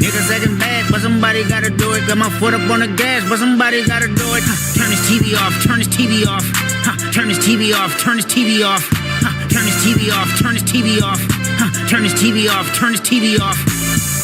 Niggas acting bad, but somebody gotta do it. Got my foot up on the gas, but somebody gotta do it. Turn his TV off, turn his TV off. Turn his TV off, turn his TV off. Turn his TV off, turn his TV off. Turn his TV off, turn his TV off.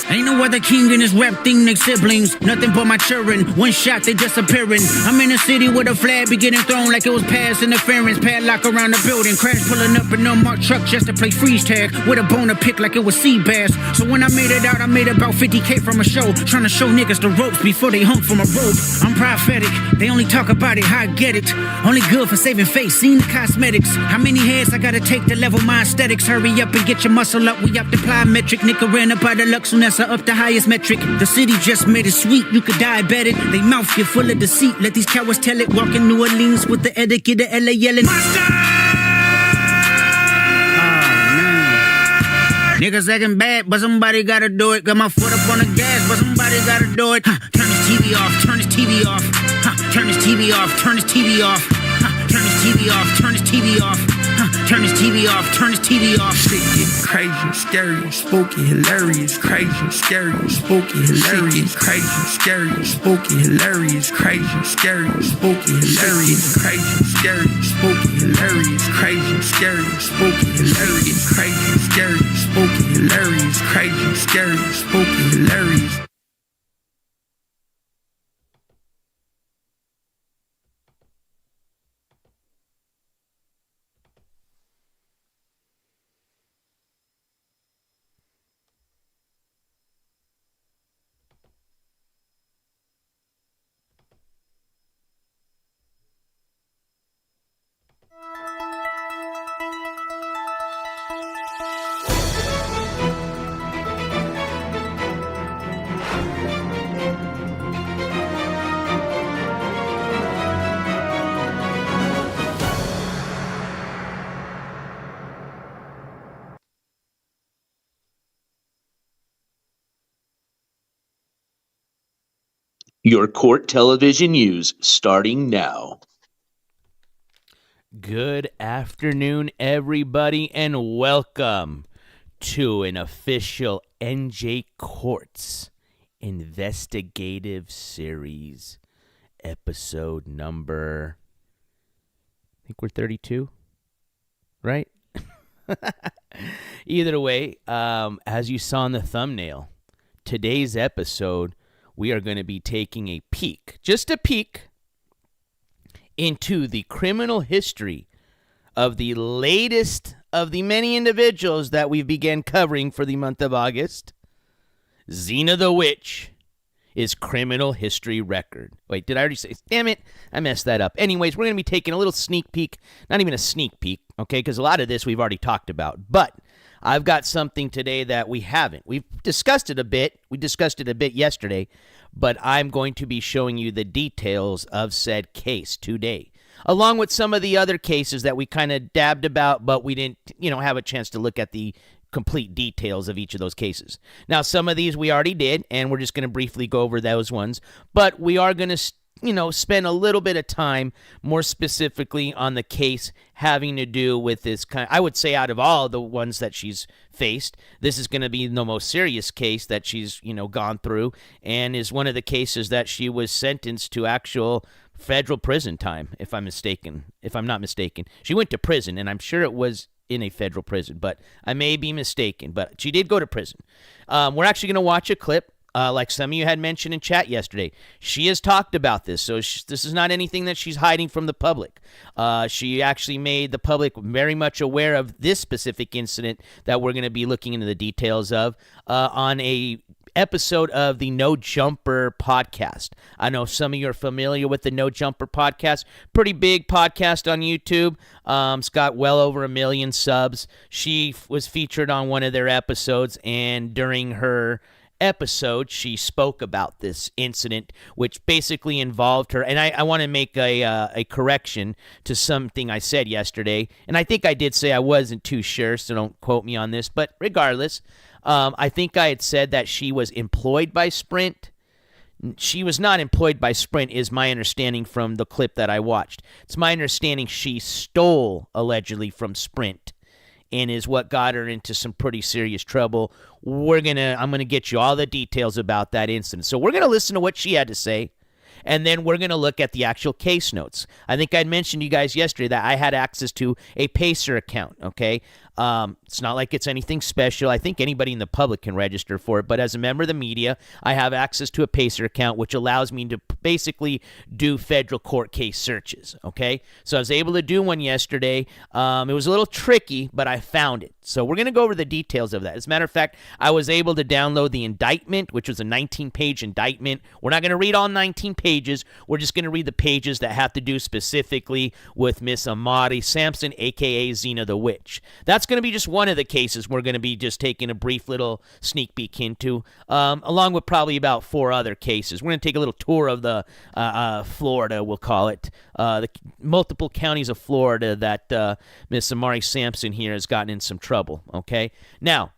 Ain't no other king in this rap thing, they siblings. Nothing but my children. One shot, they disappearing. I'm in the city with a flag be getting thrown like it was past interference. Padlock around the building. Crash pulling up in a unmarked truck just to play freeze tag. With a boner pick like it was sea bass. So when I made it out, I made about 50K from a show. Trying to show niggas the ropes before they hung from a rope. I'm prophetic. They only talk about it, how I get it. Only good for saving face, seen the cosmetics. How many heads I gotta take to level my aesthetics? Hurry up and get your muscle up. We up the plyometric. Nigga ran up out of luck, soon as I up the highest metric. The city just made it sweet, you could diabetic. They mouth get full of deceit, let these cowards tell it. Walk in New Orleans with the etiquette of LA yelling Monster! Niggas acting bad, but somebody gotta do it. Got my foot up on the gas, but somebody gotta do it. Turn his TV off, turn his TV off. Turn his TV off, turn his TV off. Turn his TV off, turn his TV off. Turn his TV off, turn his TV off. Shit get crazy, scary, spooky, hilarious, crazy, scary, spooky, hilarious, crazy, scary, spooky, hilarious, crazy, scary, spooky, hilarious, crazy, scary, spooky, hilarious, crazy, scary, spooky, hilarious, crazy, scary, spooky, hilarious, crazy, scary, spooky, hilarious. Your court television news starting now. Good afternoon, everybody, and welcome to an official NJ Courts investigative series, episode number, I think we're 32, right? Either way, as you saw in the thumbnail, today's episode, we are going to be taking a peek, just a peek, into the criminal history of the latest of the many individuals that we began covering for the month of August. Zena the Witch is criminal history record. Wait, did I already say? Damn it, I messed that up. Anyways, we're going to be taking a little sneak peek, not even a sneak peek, okay, because a lot of this we've already talked about, but I've got something today that we haven't. We've discussed it a bit. We discussed it a bit yesterday, but I'm going to be showing you the details of said case today, along with some of the other cases that we kind of dabbed about, but we didn't, have a chance to look at the complete details of each of those cases. Now, some of these we already did, and we're just going to briefly go over those ones, but we are going to spend a little bit of time more specifically on the case having to do with this I would say out of all the ones that she's faced, this is going to be the most serious case that she's, gone through, and is one of the cases that she was sentenced to actual federal prison time, if I'm not mistaken. She went to prison, and I'm sure it was in a federal prison, but I may be mistaken, but she did go to prison. We're actually going to watch a clip. Like some of you had mentioned in chat yesterday, she has talked about this, so this is not anything that she's hiding from the public. She actually made the public very much aware of this specific incident that we're going to be looking into the details of on a episode of the No Jumper podcast. I know some of you are familiar with the No Jumper podcast. Pretty big podcast on YouTube. It's got well over 1 million subs. She was featured on one of their episodes, and during her episode, she spoke about this incident, which basically involved her. And I want to make a correction to something I said yesterday. And I think I did say I wasn't too sure, so don't quote me on this. But regardless, I think I had said that she was employed by Sprint. She was not employed by Sprint, is my understanding from the clip that I watched. It's my understanding she stole, allegedly, from Sprint and is what got her into some pretty serious trouble. I'm gonna get you all the details about that incident. So we're gonna listen to what she had to say, and then we're going to look at the actual case notes. I think I'd mentioned to you guys yesterday that I had access to a Pacer account, okay? It's not like it's anything special. I think anybody in the public can register for it, but as a member of the media, I have access to a Pacer account, which allows me to basically do federal court case searches, okay? So I was able to do one yesterday. It was a little tricky, but I found it. So we're going to go over the details of that. As a matter of fact, I was able to download the indictment, which was a 19-page indictment. We're not going to read all 19 pages. We're just going to read the pages that have to do specifically with Miss Amari Sampson, a.k.a. Zena the Witch. That's going to be just one of the cases we're going to be just taking a brief little sneak peek into, along with probably about 4 other cases. We're going to take a little tour of the Florida, we'll call it, the multiple counties of Florida that Miss Amari Sampson here has gotten in some trouble, okay? Now,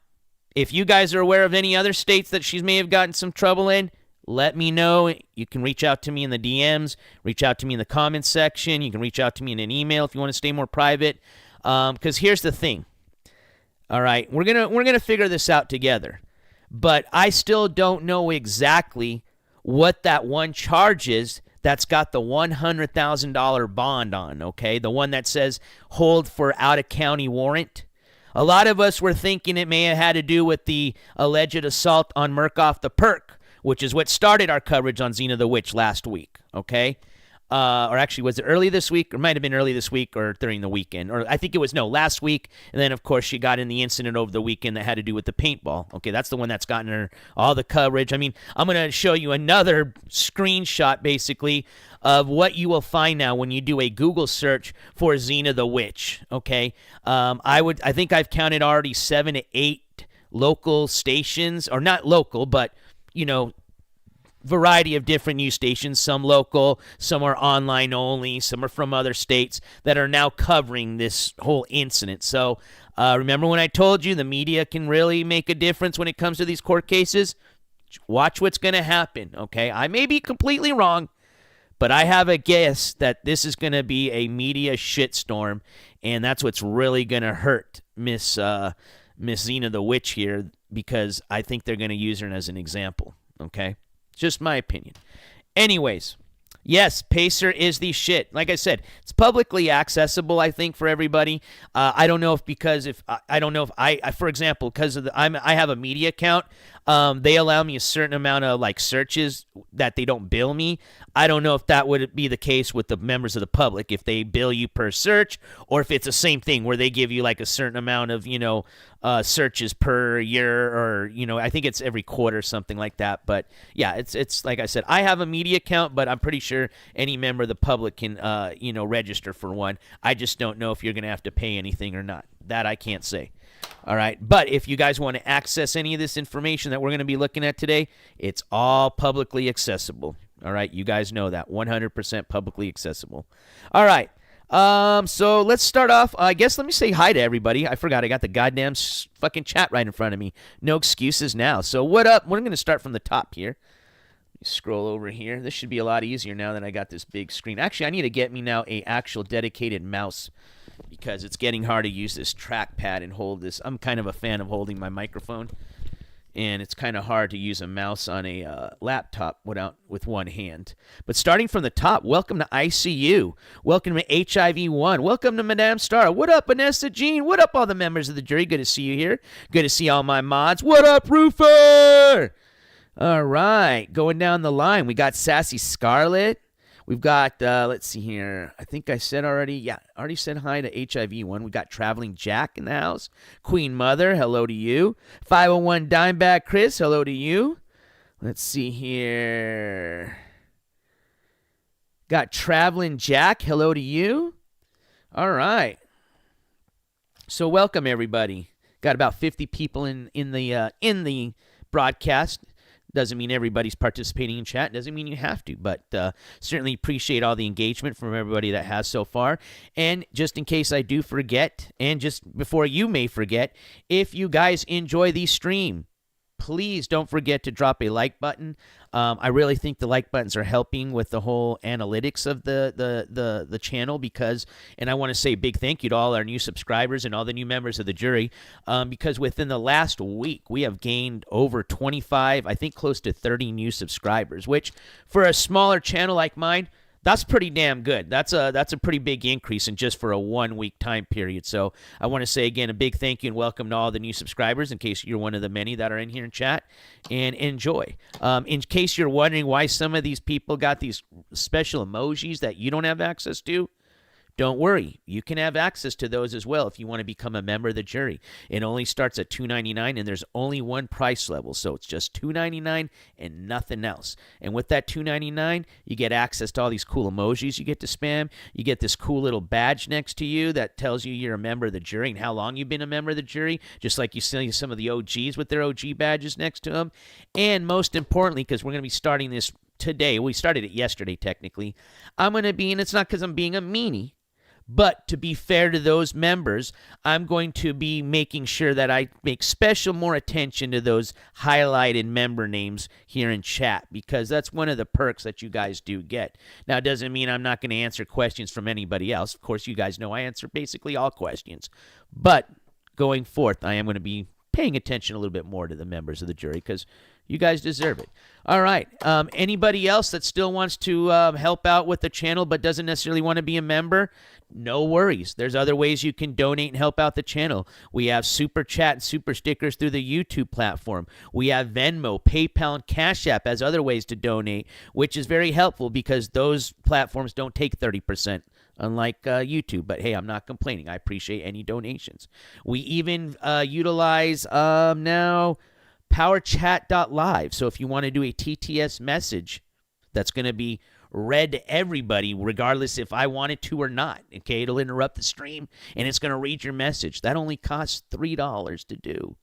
if you guys are aware of any other states that she may have gotten some trouble in, let me know. You can reach out to me in the DMs, reach out to me in the comments section. You can reach out to me in an email if you want to stay more private. Because here's the thing. All right, we're gonna figure this out together. But I still don't know exactly what that one charge is that's got the $100,000 bond on, okay? The one that says hold for out-of-county warrant. A lot of us were thinking it may have had to do with the alleged assault on Murkoff the Perk, which is what started our coverage on Xena the Witch last week, okay? Or actually, was it early this week? Or it might have been early this week or during the weekend. Or I think it was, last week. And then, of course, she got in the incident over the weekend that had to do with the paintball. Okay, that's the one that's gotten her all the coverage. I mean, I'm going to show you another screenshot, basically, of what you will find now when you do a Google search for Zena the Witch. Okay, I think I've counted already 7 to 8 local stations, or not local, but, variety of different news stations, some local, some are online only, some are from other states that are now covering this whole incident. So remember when I told you the media can really make a difference when it comes to these court cases? Watch what's going to happen, okay? I may be completely wrong, but I have a guess that this is going to be a media shitstorm, and that's what's really going to hurt Miss Zena the Witch here, because I think they're going to use her as an example, okay? Just my opinion. Anyways, yes, Pacer is the shit. Like I said, it's publicly accessible, I think, for everybody. I don't know if for example, because I have a media account, they allow me a certain amount of searches that they don't bill me. I don't know if that would be the case with the members of the public, if they bill you per search, or if it's the same thing where they give you a certain amount of searches per year, or I think it's every quarter, something like that. But yeah, it's like I said, I have a media account, but I'm pretty sure any member of the public can register for one. I just don't know if you're gonna have to pay anything or not. That I can't say. All right, but if you guys want to access any of this information that we're going to be looking at today, it's all publicly accessible. All right, you guys know that, 100% publicly accessible. All right, so let's start off. I guess let me say hi to everybody. I forgot I got the goddamn fucking chat right in front of me. No excuses now. So what up? We're going to start from the top here. Let me scroll over here. This should be a lot easier now that I got this big screen. Actually, I need to get me now a actual dedicated mouse, because it's getting hard to use this trackpad and hold this. I'm kind of a fan of holding my microphone, and it's kind of hard to use a mouse on a laptop with one hand. But starting from the top, welcome to ICU. Welcome to HIV1. Welcome to Madame Star. What up, Vanessa Jean? What up, all the members of the jury? Good to see you here. Good to see all my mods. What up, Roofer? All right, going down the line, we got Sassy Scarlet. We've got, let's see here. I think I said already. Yeah, already said hi to HIV1. We got Traveling Jack in the house. Queen Mother, hello to you. 501 Dimebag Chris, hello to you. Let's see here. Got Traveling Jack, hello to you. All right. So welcome, everybody. Got about 50 people in the broadcast. Doesn't mean everybody's participating in chat. Doesn't mean you have to, but certainly appreciate all the engagement from everybody that has so far. And just in case I do forget, and just before you may forget, if you guys enjoy the stream, please don't forget to drop a like button. I really think the like buttons are helping with the whole analytics of the channel because, and I want to say a big thank you to all our new subscribers and all the new members of the jury because within the last week, we have gained over 25, I think close to 30 new subscribers, which for a smaller channel like mine, that's pretty damn good. That's a pretty big increase in just for a 1 week time period. So I want to say again a big thank you and welcome to all the new subscribers in case you're one of the many that are in here in chat, and enjoy. In case you're wondering why some of these people got these special emojis that you don't have access to, don't worry. You can have access to those as well if you want to become a member of the jury. It only starts at $2.99, and there's only one price level, so it's just $2.99 and nothing else. And with that $2.99, you get access to all these cool emojis you get to spam. You get this cool little badge next to you that tells you you're a member of the jury and how long you've been a member of the jury, just like you see some of the OGs with their OG badges next to them. And most importantly, because we're going to be starting this today, we started it yesterday technically, I'm going to be, and it's not because I'm being a meanie, but to be fair to those members, I'm going to be making sure that I make special more attention to those highlighted member names here in chat because that's one of the perks that you guys do get. Now, it doesn't mean I'm not going to answer questions from anybody else. Of course, you guys know I answer basically all questions. But going forth, I am going to be paying attention a little bit more to the members of the jury because you guys deserve it. All right. Anybody else that still wants to help out with the channel but doesn't necessarily want to be a member, no worries. There's other ways you can donate and help out the channel. We have Superchat and Super Stickers through the YouTube platform. We have Venmo, PayPal, and Cash App as other ways to donate, which is very helpful because those platforms don't take 30%. Unlike YouTube. But hey, I'm not complaining. I appreciate any donations. We even utilize now powerchat.live. So if you want to do a TTS message that's going to be read to everybody, regardless if I want it to or not, okay? It'll interrupt the stream, and it's going to read your message. That only costs $3 to do.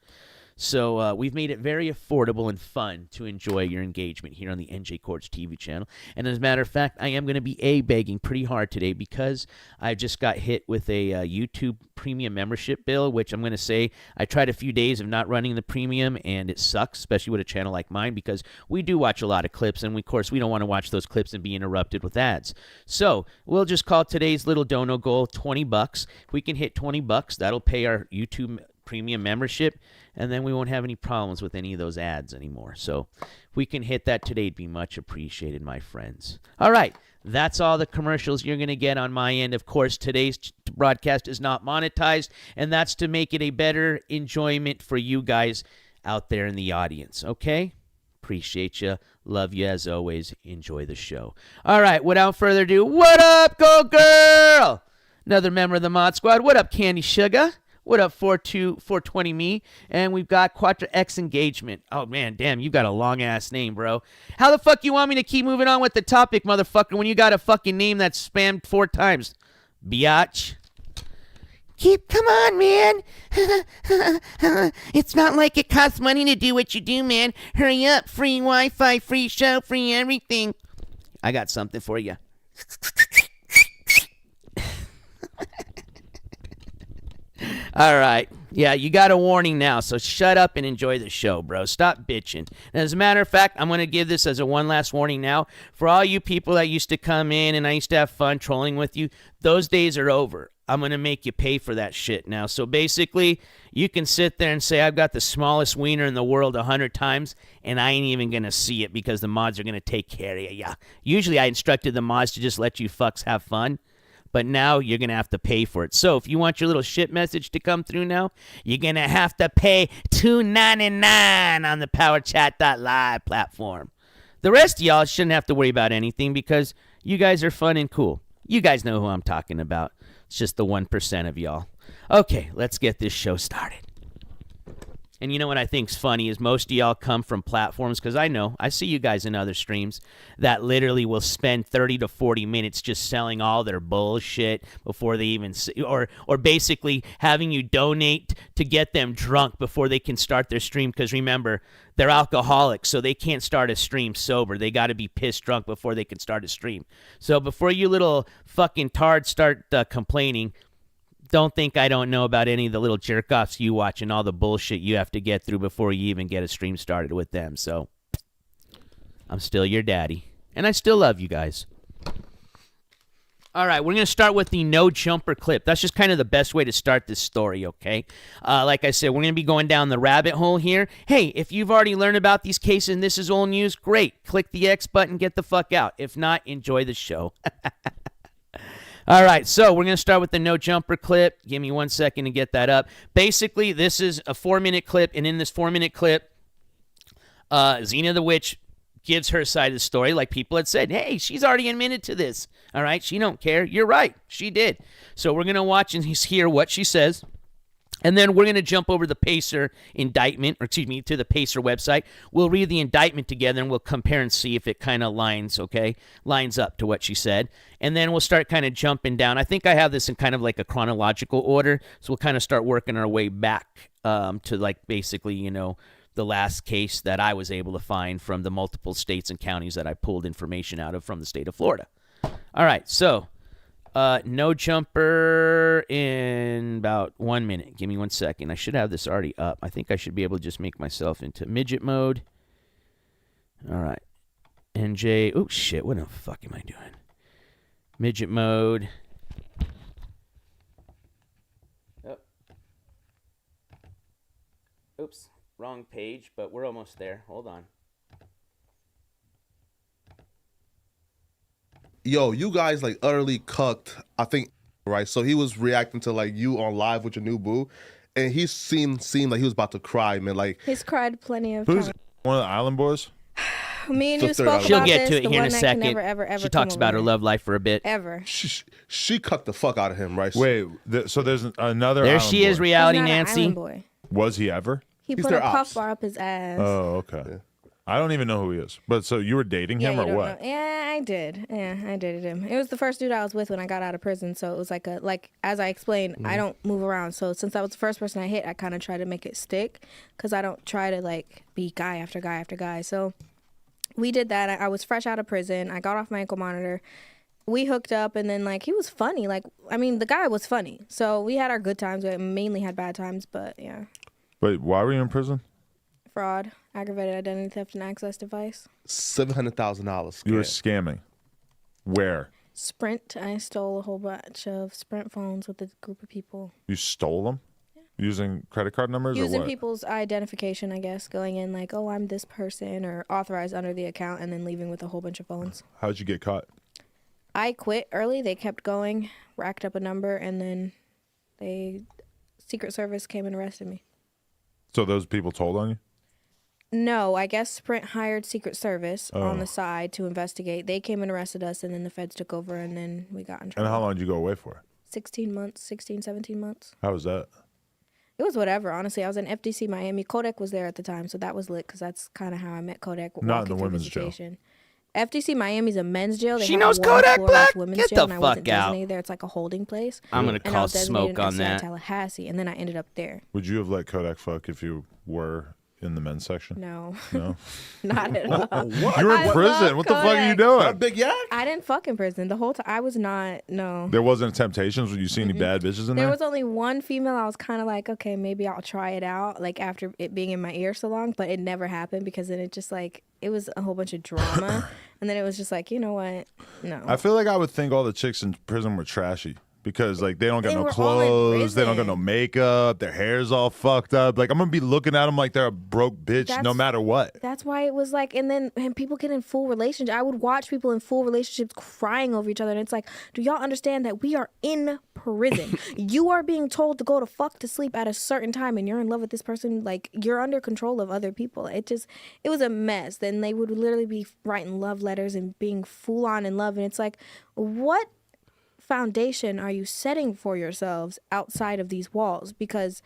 So we've made it very affordable and fun to enjoy your engagement here on the NJ Courts TV channel. And as a matter of fact, I am going to be begging pretty hard today because I just got hit with a YouTube premium membership bill, which I'm going to say I tried a few days of not running the premium, and it sucks, especially with a channel like mine because we do watch a lot of clips, and of course we don't want to watch those clips and be interrupted with ads. So we'll just call today's little dono goal $20. If we can hit $20, that'll pay our YouTube premium membership, and then we won't have any problems with any of those ads anymore. So if we can hit that today, it'd be much appreciated, my friends. All right, that's all the commercials you're going to get on my end. Of course, today's broadcast is not monetized, and that's to make it a better enjoyment for you guys out there in the audience, okay? Appreciate you. Love you as always. Enjoy the show. All right, without further ado, what up, Go Girl? Another member of the Mod Squad. What up, Candy Sugar? What up, 420 me? And we've got Quattro X Engagement. Oh, man, damn, you got a long-ass name, bro. How the fuck you want me to keep moving on with the topic, motherfucker, when you got a fucking name that's spammed 4 times? Biatch. Come on, man. It's not like it costs money to do what you do, man. Hurry up. Free Wi-Fi, free show, free everything. I got something for you. All right. Yeah, you got a warning now, so shut up and enjoy the show, bro. Stop bitching. And as a matter of fact, I'm going to give this as a one last warning now. For all you people that used to come in and I used to have fun trolling with you, those days are over. I'm going to make you pay for that shit now. So basically, you can sit there and say, I've got the smallest wiener in the world 100 times, and I ain't even going to see it because the mods are going to take care of you. Yeah. Usually I instructed the mods to just let you fucks have fun. But now you're going to have to pay for it. So if you want your little shit message to come through now, you're going to have to pay $2.99 on the PowerChat.live platform. The rest of y'all shouldn't have to worry about anything because you guys are fun and cool. You guys know who I'm talking about. It's just the 1% of y'all. Okay, let's get this show started. And you know what I think's funny is most of y'all come from platforms, because I see you guys in other streams that literally will spend 30 to 40 minutes just selling all their bullshit before they even or basically having you donate to get them drunk before they can start their stream, because remember, they're alcoholics, so they can't start a stream sober. They got to be pissed drunk before they can start a stream. So before you little fucking tards start complaining, don't think I don't know about any of the little jerk-offs you watch and all the bullshit you have to get through before you even get a stream started with them. So I'm still your daddy, and I still love you guys. All right, we're going to start with the no jumper clip. That's just kind of the best way to start this story, okay? Like I said, we're going to be going down the rabbit hole here. Hey, if you've already learned about these cases and this is old news, great. Click the X button, get the fuck out. If not, enjoy the show. All right, so we're going to start with the no jumper clip. Give me 1 second to get that up. Basically, this is a 4-minute clip, and in this 4-minute clip, Zena the Witch gives her side of the story, like people had said. Hey, she's already admitted to this. All right, she don't care. You're right, she did. So we're going to watch and hear what she says. And then we're going to jump over the Pacer indictment, or excuse me, to the Pacer website. We'll read the indictment together, and we'll compare and see if it kind of lines up to what she said. And then we'll start kind of jumping down. I think I have this in kind of like a chronological order, so we'll kind of start working our way back to like basically, you know, the last case that I was able to find from the multiple states and counties that I pulled information out of from the state of Florida. All right, so no jumper in about 1 minute. Give me 1 second. I should have this already up. I think I should be able to just make myself into midget mode. All right. NJ. Oh, shit. What the fuck am I doing? Midget mode. Oh. Oops. Wrong page, but we're almost there. Hold on. Yo, you guys like utterly cucked, I think, right? So he was reacting to like you on live with your new boo, and he seemed like he was about to cry, man. Like he's cried plenty of Who's times. one of the Island Boys? Me and The you third spoke island. She'll about get this, to it the here in one a that second. can never, She come talks about over her here. love life for a bit. Ever. she cucked the fuck out of him, right? Wait, so there's another There Island she is, Boy. reality He's not an Nancy. island boy. Was he ever? He He's put their a puff ops. bar up his ass. Oh, okay. Yeah. I don't even know who he is. But so you were dating him you or don't what? know. Yeah, I did. Yeah, I dated him. It was the first dude I was with when I got out of prison. So it was like as I explained, I don't move around. So since I was the first person I hit, I kind of try to make it stick because I don't try to like be guy after guy after guy. So we did that. I was fresh out of prison. I got off my ankle monitor. We hooked up, and then like he was funny. Like, I mean, the guy was funny. So we had our good times. We mainly had bad times, but yeah. Wait, why were you in prison? Fraud, aggravated identity theft, and access device. $700,000. You were scamming. Where? Sprint. I stole a whole bunch of Sprint phones with a group of people. You stole them? Using credit card numbers or Using what? people's identification, I guess. Going in like, oh, I'm this person, or authorized under the account, and then leaving with a whole bunch of phones. How'd you get caught? I quit early. They kept going, racked up a number, and then Secret Service came and arrested me. So those people told on you? No, I guess Sprint hired Secret Service on the side to investigate. They came and arrested us, and then the feds took over, and then we got in trouble. And how long did you go away for? 16 months, 17 months. How was that? It was whatever, honestly. I was in FDC Miami. Kodak was there at the time, so that was lit because that's kind of how I met Kodak. Not in walking the through women's jail. visitation. FDC Miami's a men's jail. They She have knows one Kodak floor Black? that's women's Get jail, the and I wasn't fuck out. designated there. It's like a holding place. I'm going to And I call was designated smoke on SI that. Tallahassee, and then I ended up there. Would you have let Kodak fuck if you were in the men's section? No, No? not at all. What? You were in I prison. love What the fuck are you Kodak. doing? That big yak? I didn't fuck in prison the whole time. I was not. No. There wasn't Temptations? Would you see any bad bitches in There there? was only one female. I was kind of like, okay, maybe I'll try it out. Like after it being in my ear so long, but it never happened because then it just like it was a whole bunch of drama, and then it was just like, you know what? No. I feel like I would think all the chicks in prison were trashy because like they don't got They no were all in clothes, they don't got no prison. makeup, their hair's all fucked up. Like I'm gonna be looking at them like they're a broke bitch no That's- matter what. That's why it was like, and then when people get in full relationships, I would watch people in full relationships crying over each other, and it's like, do y'all understand that we are in prison? You are being told to go to fuck to sleep at a certain time, and you're in love with this person, like you're under control of other people. It was a mess. Then they would literally be writing love letters and being full on in love, and it's like, what foundation are you setting for yourselves outside of these walls? Because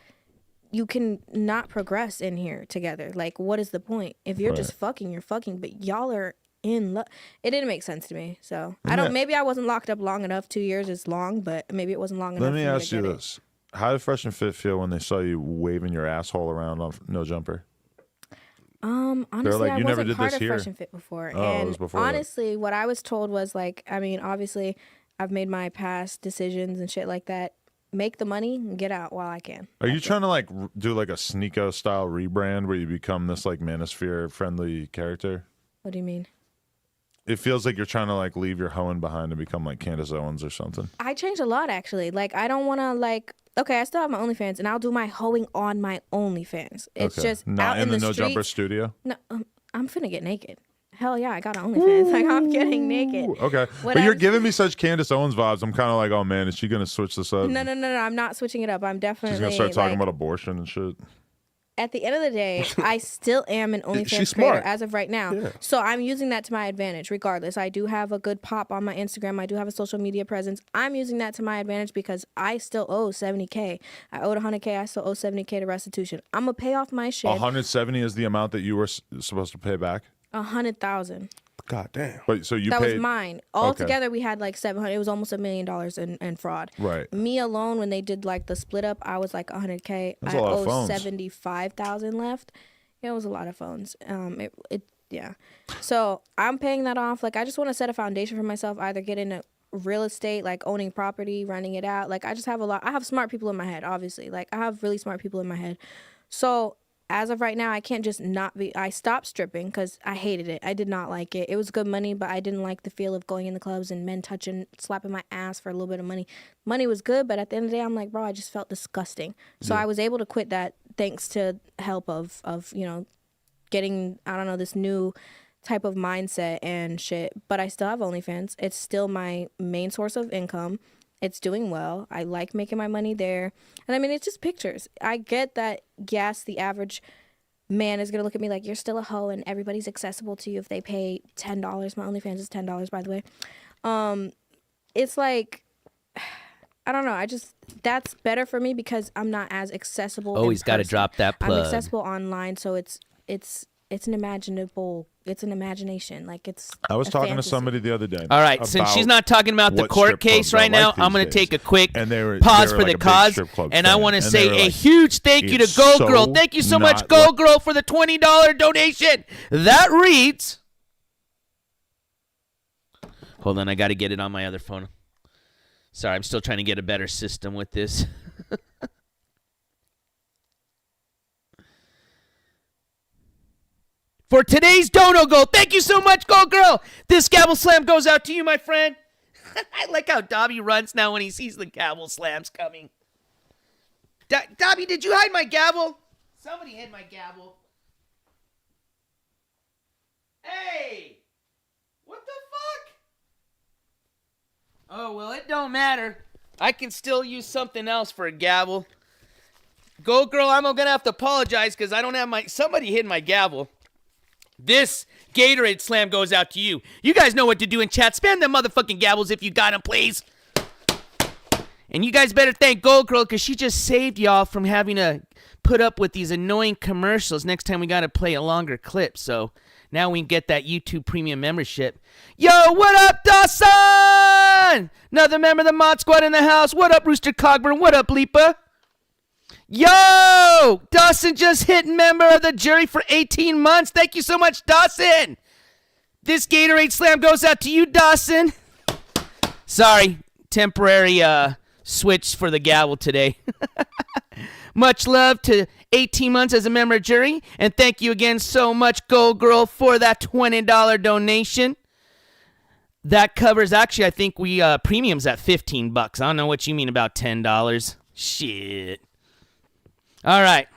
you can not progress in here together. Like, what is the point? If you're just fucking, you're fucking, but y'all are in love. It didn't make sense to me. So I don't, maybe I wasn't locked up long enough. 2 years is long, but maybe it wasn't long enough. Let me for ask to you get it. this. How did Fresh and Fit feel when they saw you waving your asshole around on No Jumper? Honestly, like, I "You never wasn't did part this of here." Fresh and Fit before. Oh, it and was before that. honestly, what I was told was like, I mean, obviously I've made my past decisions and shit like that make the money and get out while I can. Are you trying to like do like a Sneeko style rebrand where you become this like manosphere friendly character? What do you mean? It feels like you're trying to like leave your hoeing behind and become like Candace Owens or something. I changed a lot actually. Like I don't want to like. Okay, I still have my OnlyFans, and I'll do my hoeing on my OnlyFans. It's just not out in the No streets. Jumper studio. No, I'm finna get naked. Hell yeah, I got an OnlyFans. Like I'm getting naked. Okay, but you're giving me such Candace Owens vibes. I'm kind of like, oh man, is she gonna switch this up? No. I'm not switching it up. I'm definitely. She's gonna start talking like, about abortion and shit. At the end of the day, I still am an OnlyFans She's creator smart. as of right now. Yeah. So I'm using that to my advantage regardless. I do have a good pop on my Instagram. I do have a social media presence. I'm using that to my advantage because I still owe $70K. I owed $100K. I still owe $70K to restitution. I'm going to pay off my shit. 170 is the amount that you were supposed to pay back? 100,000. God damn. But so you that paid... was mine. Altogether, we had like 700. It was almost $1 million in fraud. Right. Me alone, when they did like the split up, I was like 100K. That's I a lot of owe phones. 75,000 left. Yeah, it was a lot of phones. Yeah. So I'm paying that off. Like I just want to set a foundation for myself. Either get into real estate, like owning property, renting it out. Like I just have I have smart people in my head. Obviously, like I have really smart people in my head. So as of right now, I can't just not be. I stopped stripping because I hated it. I did not like it. It was good money, but I didn't like the feel of going in the clubs and men slapping my ass for a little bit of money. Money was good, but at the end of the day, I'm like, bro, I just felt disgusting. So I was able to quit that thanks to help of getting, I don't know, this new type of mindset and shit. But I still have OnlyFans. It's still my main source of income. It's doing well. I like making my money there. And I mean, it's just pictures. I get that, yes, the average man is going to look at me like, you're still a hoe and everybody's accessible to you if they pay $10. My OnlyFans is $10, by the way. It's like, I don't know. That's better for me because I'm not as accessible. Always got to drop that plug. I'm accessible online, so it's an imagination. Like it's. I was talking fantasy. to somebody the other day. All right, since she's not talking about the what court strip clubs case are right now, like I'm going to these take a days. quick And they were pause for like the a big cause. strip club And I fan. want to And say they were a like, huge thank you to "It's Go so Girl. Thank you so much, not Go what-" Girl, for the $20 donation. That reads. Hold on, I got to get it on my other phone. Sorry, I'm still trying to get a better system with this. For today's Dono Go, thank you so much, Go Girl. This gavel slam goes out to you, my friend. I like how Dobby runs now when he sees the gavel slams coming. Dobby, did you hide my gavel? Somebody hid my gavel. Hey! What the fuck? Oh, well, it don't matter. I can still use something else for a gavel. Go Girl, I'm gonna have to apologize because I don't have somebody hid my gavel. This Gatorade slam goes out to you. You guys know what to do in chat. Spam them motherfucking gavels if you got them, please. And you guys better thank Gold Girl because she just saved y'all from having to put up with these annoying commercials next time we got to play a longer clip. So now we can get that YouTube premium membership. Yo, what up, Dawson? Another member of the Mod Squad in the house. What up, Rooster Cogburn? What up, Leepa? Yo, Dawson just hit member of the jury for 18 months. Thank you so much, Dawson. This Gatorade slam goes out to you, Dawson. Sorry, temporary switch for the gavel today. Much love to 18 months as a member of jury. And thank you again so much, Gold Girl, for that $20 donation. That covers, actually, I think we premium's at $15. I don't know what you mean about $10. Shit. All right.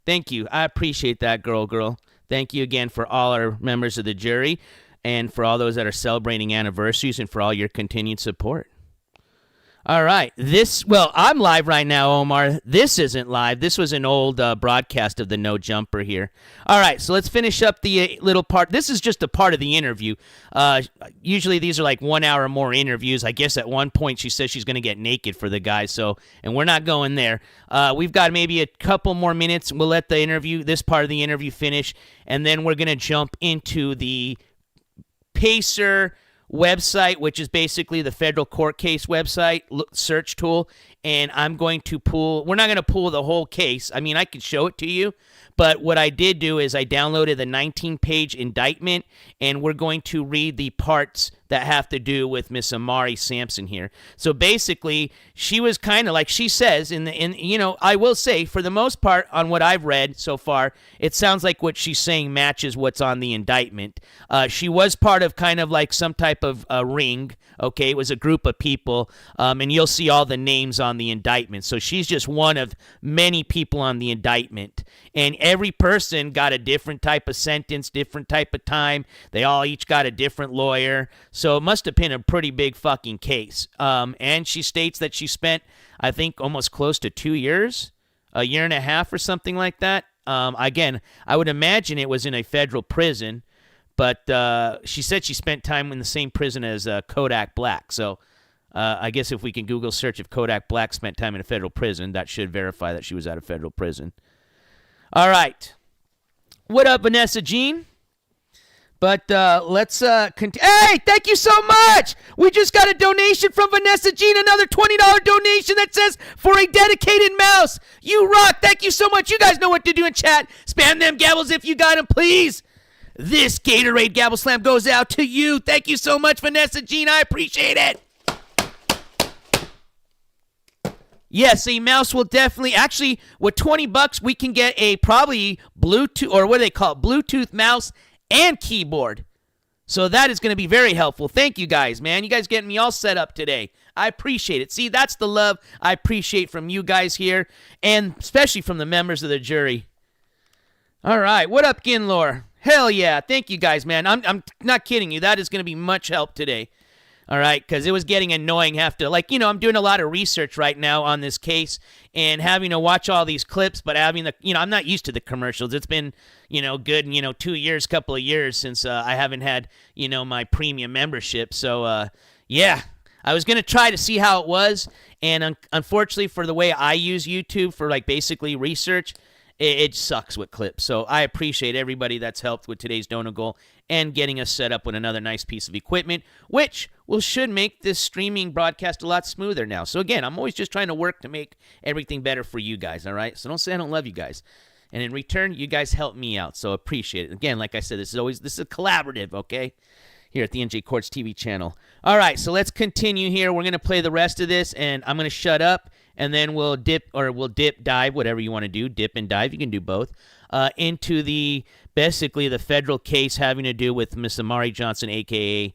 Thank you. I appreciate that, Girl. Thank you again for all our members of the jury and for all those that are celebrating anniversaries and for all your continued support. All right. I'm live right now, Omar. This isn't live. This was an old broadcast of the No Jumper here. All right. So let's finish up the little part. This is just a part of the interview. Usually these are like 1 hour or more interviews. I guess at one point she says she's going to get naked for the guy. And we're not going there. We've got maybe a couple more minutes. We'll let this part of the interview finish. And then we're going to jump into the Pacer website, which is basically the federal court case website search tool, and I'm going to pull. We're not going to pull the whole case. I mean, I can show it to you, but what I did do is I downloaded the 19-page indictment, and we're going to read the parts that have to do with Miss Amari Sampson here. So basically, she was kind of like she says I will say for the most part on what I've read so far, it sounds like what she's saying matches what's on the indictment. She was part of kind of like some type of ring. Okay, it was a group of people, and you'll see all the names on the indictment. So she's just one of many people on the indictment, and every person got a different type of sentence, different type of time. They all each got a different lawyer. So it must have been a pretty big fucking case. And she states that she spent, I think, almost close to 2 years, a year and a half or something like that. Again, I would imagine it was in a federal prison, but she said she spent time in the same prison as Kodak Black. So I guess if we can Google search if Kodak Black spent time in a federal prison, that should verify that she was at a federal prison. All right. What up, Vanessa Jean? But let's continue. Hey, thank you so much. We just got a donation from Vanessa Jean, another $20 donation that says, for a dedicated mouse. You rock. Thank you so much. You guys know what to do in chat. Spam them gabbles if you got them, please. This Gatorade Gabble Slam goes out to you. Thank you so much, Vanessa Jean. I appreciate it. Yes, a mouse will definitely, actually, with $20, we can get a probably Bluetooth, or what do they call it, Bluetooth mouse and keyboard. So that is going to be very helpful. Thank you guys, man. You guys getting me all set up today. I appreciate it. See, that's the love I appreciate from you guys here, and especially from the members of the jury. All right, what up, Ginlor? Hell yeah. Thank you guys, man. I'm not kidding you. That is going to be much help today. All right, because it was getting annoying I'm doing a lot of research right now on this case and having to watch all these clips, but having I'm not used to the commercials. It's been, good, 2 years, couple of years since I haven't had, my premium membership. So, yeah, I was going to try to see how it was, and unfortunately for the way I use YouTube for, basically research, it sucks with clips. So I appreciate everybody that's helped with today's donor goal and getting us set up with another nice piece of equipment, which should make this streaming broadcast a lot smoother now. So again, I'm always just trying to work to make everything better for you guys, all right? So don't say I don't love you guys. And in return, you guys help me out, so appreciate it. Again, like I said, this is a collaborative, okay? Here at the NJ Courts TV channel. All right, so let's continue here. We're going to play the rest of this, and I'm going to shut up, and then we'll dive, whatever you want to do, dip and dive, you can do both, into basically the federal case having to do with Miss Amari Johnson, a.k.a.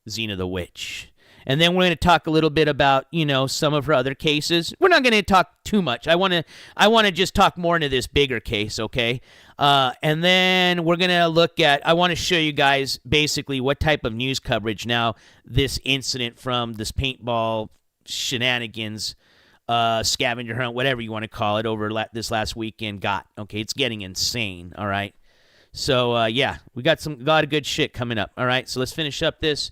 Zena the Witch. And then we're going to talk a little bit about, some of her other cases. We're not going to talk too much. I want to just talk more into this bigger case, okay? And then we're going to I want to show you guys basically what type of news coverage now this incident from this paintball shenanigans, scavenger hunt, whatever you want to call it, over this last weekend got. Okay, it's getting insane, all right? So, yeah, we got a lot of good shit coming up, all right? So let's finish up this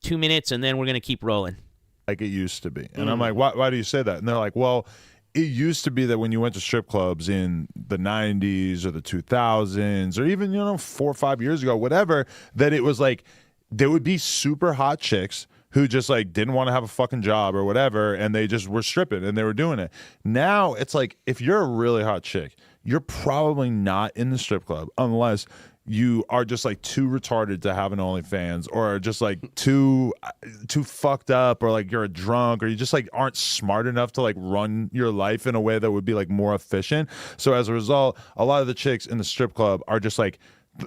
2 minutes, and then we're going to keep rolling. Like it used to be. And I'm like, why do you say that? And they're like, well, it used to be that when you went to strip clubs in the 90s or the 2000s or even, 4 or 5 years ago, whatever, that it was like there would be super hot chicks who just didn't want to have a fucking job or whatever, and they just were stripping and they were doing it. Now it's like if you're a really hot chick, you're probably not in the strip club unless you are just too retarded to have an OnlyFans, or just too fucked up, or you're a drunk, or you just aren't smart enough to run your life in a way that would be more efficient. So as a result, a lot of the chicks in the strip club are just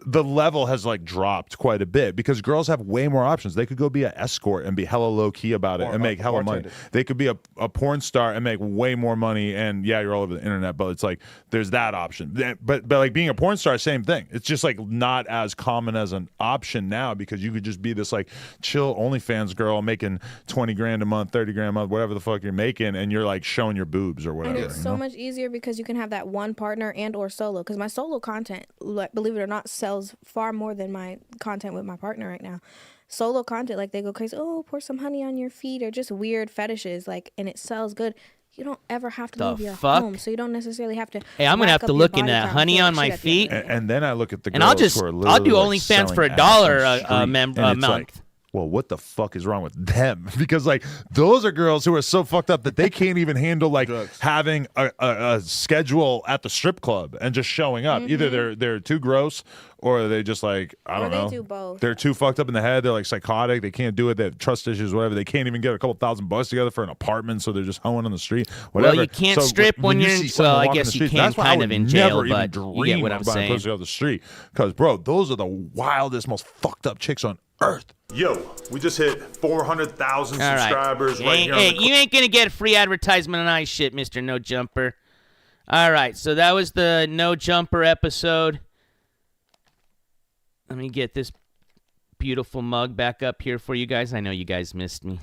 the level has dropped quite a bit because girls have way more options. They could go be an escort and be hella low key about it and make hella money. They could be a porn star and make way more money. And yeah, you're all over the internet, but it's there's that option. But being a porn star, same thing. It's just not as common as an option now because you could just be this chill OnlyFans girl making 20 grand a month, 30 grand a month, whatever the fuck you're making, and you're showing your boobs or whatever. And it's so much easier because you can have that one partner and or solo. Because my solo content, believe it or not, sells far more than my content with my partner right now. Solo content, they go crazy, oh, pour some honey on your feet, or just weird fetishes, and it sells good. You don't ever have to leave your home, so you don't necessarily have to. Hey, I'm gonna have to look into that honey on my feet, and then I look at the girls and I'll do who are OnlyFans for $1 a month. well, what the fuck is wrong with them? Because like those are girls who are so fucked up that they can't even handle like having a schedule at the strip club and just showing up. Either they're too gross or they just like I don't know. They do both. They're too fucked up in the head. They're like psychotic. They can't do it. They have trust issues, whatever. They can't even get a couple $1,000 together for an apartment, so they're just hoeing on the street. Whatever. Well, you can't strip when you're in. Well, I guess you can kind of in jail, but you get what I'm saying. Pussy off the street, because bro, those are the wildest, most fucked up chicks on earth. Yo, we just hit 400,000 subscribers right here. Hey, you ain't gonna get free advertisement on ice shit, Mr. No Jumper. All right, so that was the No Jumper episode. Let me get this beautiful mug back up here for you guys. I know you guys missed me.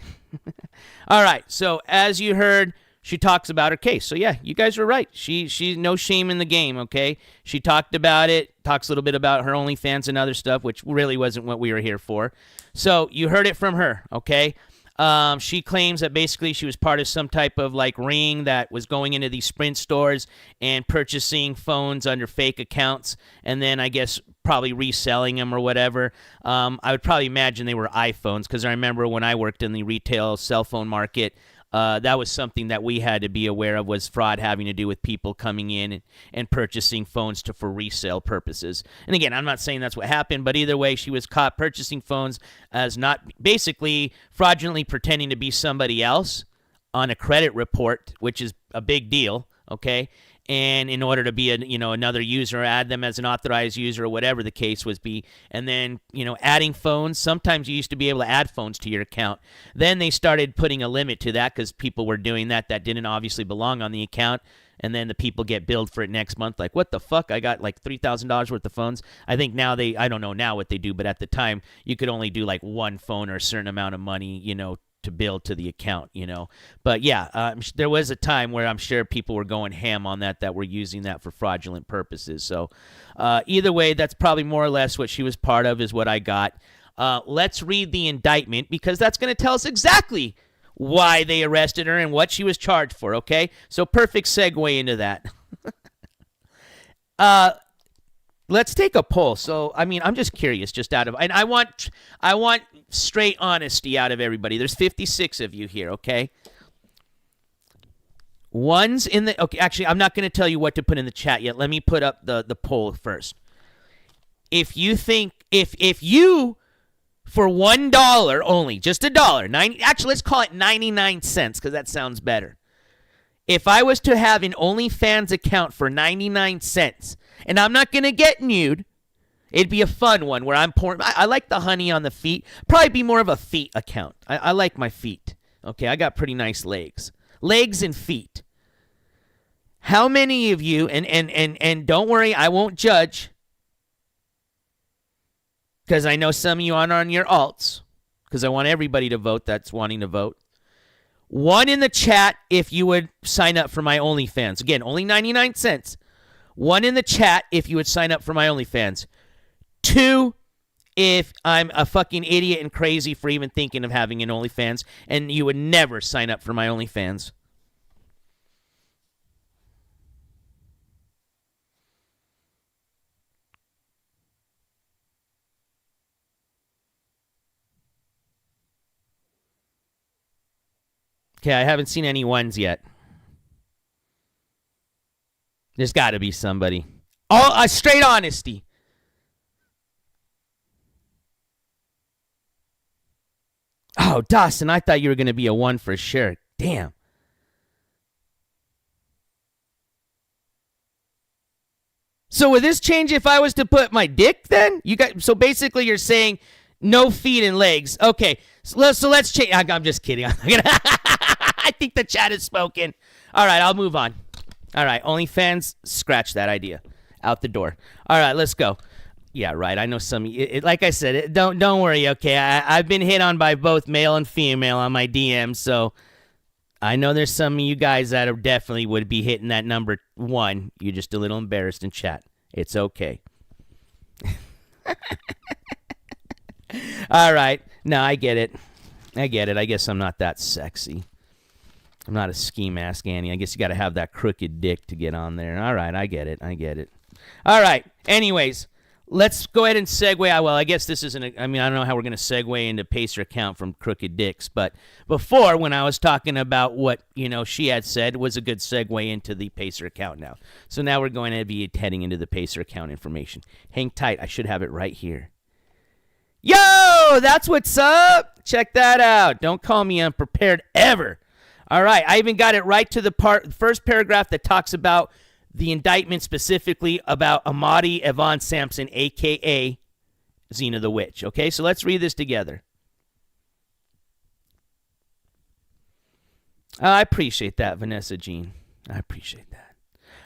All right, so as you heard, she talks about her case. So yeah, you guys were right. She's no shame in the game, okay? She talked about it, talks a little bit about her OnlyFans and other stuff, which really wasn't what we were here for. So you heard it from her, okay? She claims that basically she was part of some type of like ring that was going into these Sprint stores and purchasing phones under fake accounts and then I guess probably reselling them or whatever. I would probably imagine they were iPhones because I remember when I worked in the retail cell phone market, that was something that we had to be aware of was fraud having to do with people coming in and purchasing phones for resale purposes. And again, I'm not saying that's what happened, but either way, she was caught purchasing phones as not basically fraudulently pretending to be somebody else on a credit report, which is a big deal, okay? And in order to be another user, add them as an authorized user or whatever the case was be. And then, adding phones. Sometimes you used to be able to add phones to your account. Then they started putting a limit to that because people were doing that didn't obviously belong on the account. And then the people get billed for it next month. Like, what the fuck? I got like $3,000 worth of phones. I think now I don't know now what they do, but at the time you could only do like one phone or a certain amount of money, to build to the account, But yeah, there was a time where I'm sure people were going ham on that were using that for fraudulent purposes. So either way, that's probably more or less what she was part of is what I got. Let's read the indictment because that's going to tell us exactly why they arrested her and what she was charged for, okay? So perfect segue into that. Let's take a poll. So, I'm just curious, and I want straight honesty out of everybody. There's 56 of you here, okay? One's in the, okay, actually, I'm not going to tell you what to put in the chat yet. Let me put up the poll first. If you think, if you, for $1 only, just $1, actually, let's call it 99 cents, because that sounds better. If I was to have an OnlyFans account for 99 cents, and I'm not going to get nude, it'd be a fun one where I'm pouring. I like the honey on the feet. Probably be more of a feet account. I like my feet. Okay, I got pretty nice legs. Legs and feet. How many of you, and don't worry, I won't judge, because I know some of you aren't on your alts, because I want everybody to vote that's wanting to vote. One in the chat if you would sign up for my OnlyFans. Again, only 99 cents. One in the chat if you would sign up for my OnlyFans. 2 if I'm a fucking idiot and crazy for even thinking of having an OnlyFans and you would never sign up for my OnlyFans. Okay, I haven't seen any ones yet. There's got to be somebody. Oh, straight honesty. Oh, Dawson, I thought you were going to be a 1 for sure. Damn. So would this change if I was to put my dick then? So basically you're saying no feet and legs. Okay, so let's change. I'm just kidding. I think the chat is spoken. All right, I'll move on. All right, OnlyFans, scratch that idea. Out the door. All right, let's go. Yeah, right. I know some. Like I said, don't worry. Okay, I've been hit on by both male and female on my DMs, so I know there's some of you guys that are definitely would be hitting that number 1. You're just a little embarrassed in chat. It's okay. All right. No, I get it. I guess I'm not that sexy. I'm not a ski mask Annie. I guess you got to have that crooked dick to get on there. All right, I get it. All right. Anyways, let's go ahead and segue. Well, I guess this isn't, I don't know how we're going to segue into Pacer account from Crooked Dicks, but before, when I was talking about what, she had said, was a good segue into the Pacer account now. So now we're going to be heading into the Pacer account information. Hang tight. I should have it right here. Yo, that's what's up. Check that out. Don't call me unprepared ever. All right, I even got it right to the first paragraph that talks about the indictment, specifically about Amari Yvonne Sampson, a.k.a. Zena the Witch. Okay, so let's read this together. I appreciate that, Vanessa Jean. I appreciate that.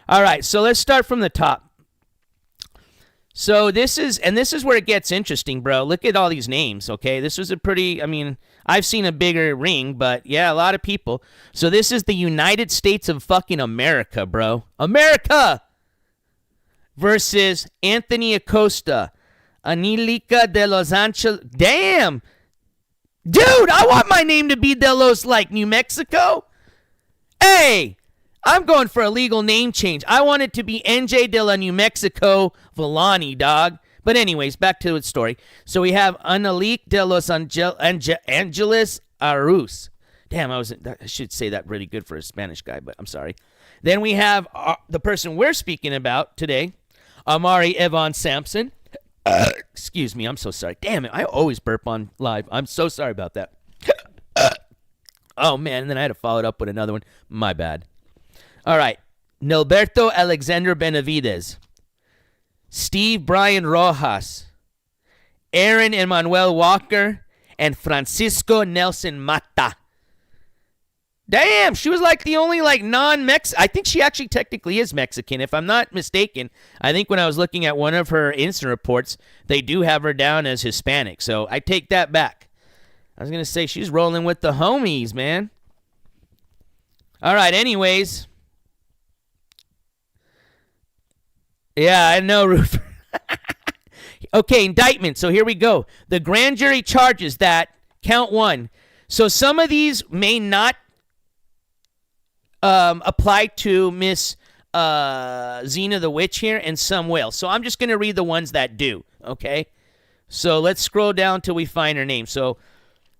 All right, so let's start from the top. So this is where it gets interesting, bro. Look at all these names, okay? This was a pretty, I've seen a bigger ring, but yeah, a lot of people. So this is the United States of fucking America, bro. America! Versus Anthony Acosta, Anilica de Los Angeles. Damn! Dude, I want my name to be De Los, New Mexico. Hey! I'm going for a legal name change. I want it to be NJ de la New Mexico Villani, dog. But anyways, back to the story. So we have Analique de Los Angeles Arus. Damn, I should say that really good for a Spanish guy, but I'm sorry. Then we have the person we're speaking about today, Amari Yvonne Sampson. Excuse me, I'm so sorry. Damn it, I always burp on live. I'm so sorry about that. Oh, man, and then I had to follow it up with another one. My bad. All right. Nilberto Alexander Benavides, Steve Brian Rojas, Aaron Emmanuel Walker, and Francisco Nelson Mata. Damn, she was the only non-Mexican. I think she actually technically is Mexican, if I'm not mistaken. I think when I was looking at one of her instant reports, they do have her down as Hispanic. So I take that back. I was going to say she's rolling with the homies, man. All right, anyways. Yeah, I know, Roofer. Okay, indictment. So here we go. The grand jury charges that, count one. So some of these may not apply to Miss Zena the Witch here, and some will. So I'm just going to read the ones that do, okay? So let's scroll down till we find her name. So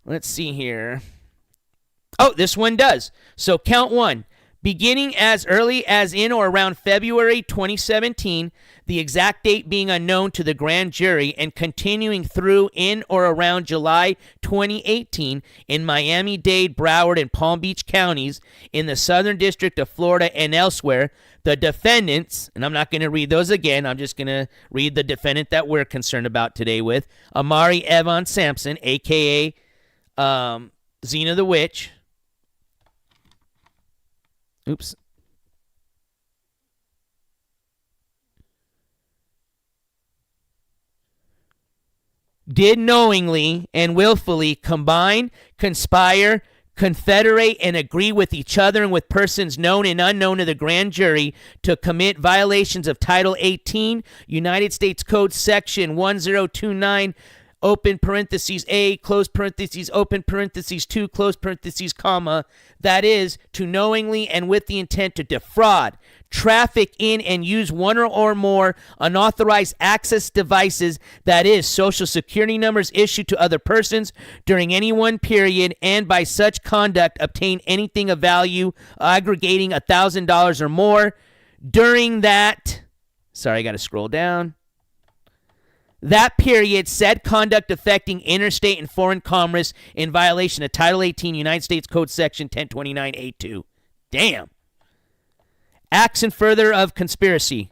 let's see here. Oh, this one does. So count one. Beginning as early as in or around February 2017, the exact date being unknown to the grand jury, and continuing through in or around July 2018 in Miami-Dade, Broward, and Palm Beach counties in the Southern District of Florida and elsewhere, the defendants, and I'm not going to read those again, I'm just going to read the defendant that we're concerned about today with, Amari Yvonne Sampson, a.k.a. Zena the Witch. Oops. Did knowingly and willfully combine, conspire, confederate, and agree with each other and with persons known and unknown to the grand jury to commit violations of Title 18, United States Code Section 1029, open parentheses A, close parentheses, open parentheses 2, close parentheses, comma, that is, to knowingly and with the intent to defraud, traffic in and use one or more unauthorized access devices, that is, social security numbers issued to other persons during any one period, and by such conduct obtain anything of value aggregating $1,000 or more during that, sorry, I got to scroll down. That period, said conduct affecting interstate and foreign commerce in violation of Title 18 United States Code Section 1029A2. Damn. Acts in further of conspiracy.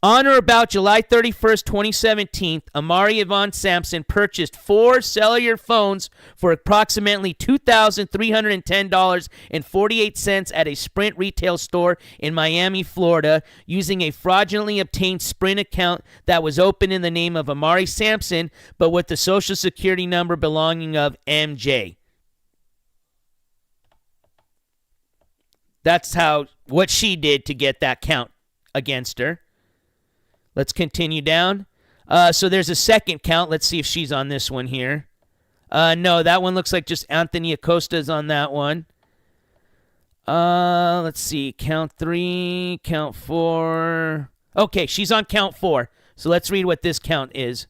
On or about July 31st, 2017, Amari Yvonne Sampson purchased 4 cellular phones for approximately $2,310.48 at a Sprint retail store in Miami, Florida, using a fraudulently obtained Sprint account that was opened in the name of Amari Sampson, but with the social security number belonging of MJ. That's what she did to get that count against her. Let's continue down. So there's a second count. Let's see if she's on this one here. No, that one looks like just Anthony Acosta's on that one. Let's see. Count 3, count 4. Okay, she's on count 4. So let's read what this count is.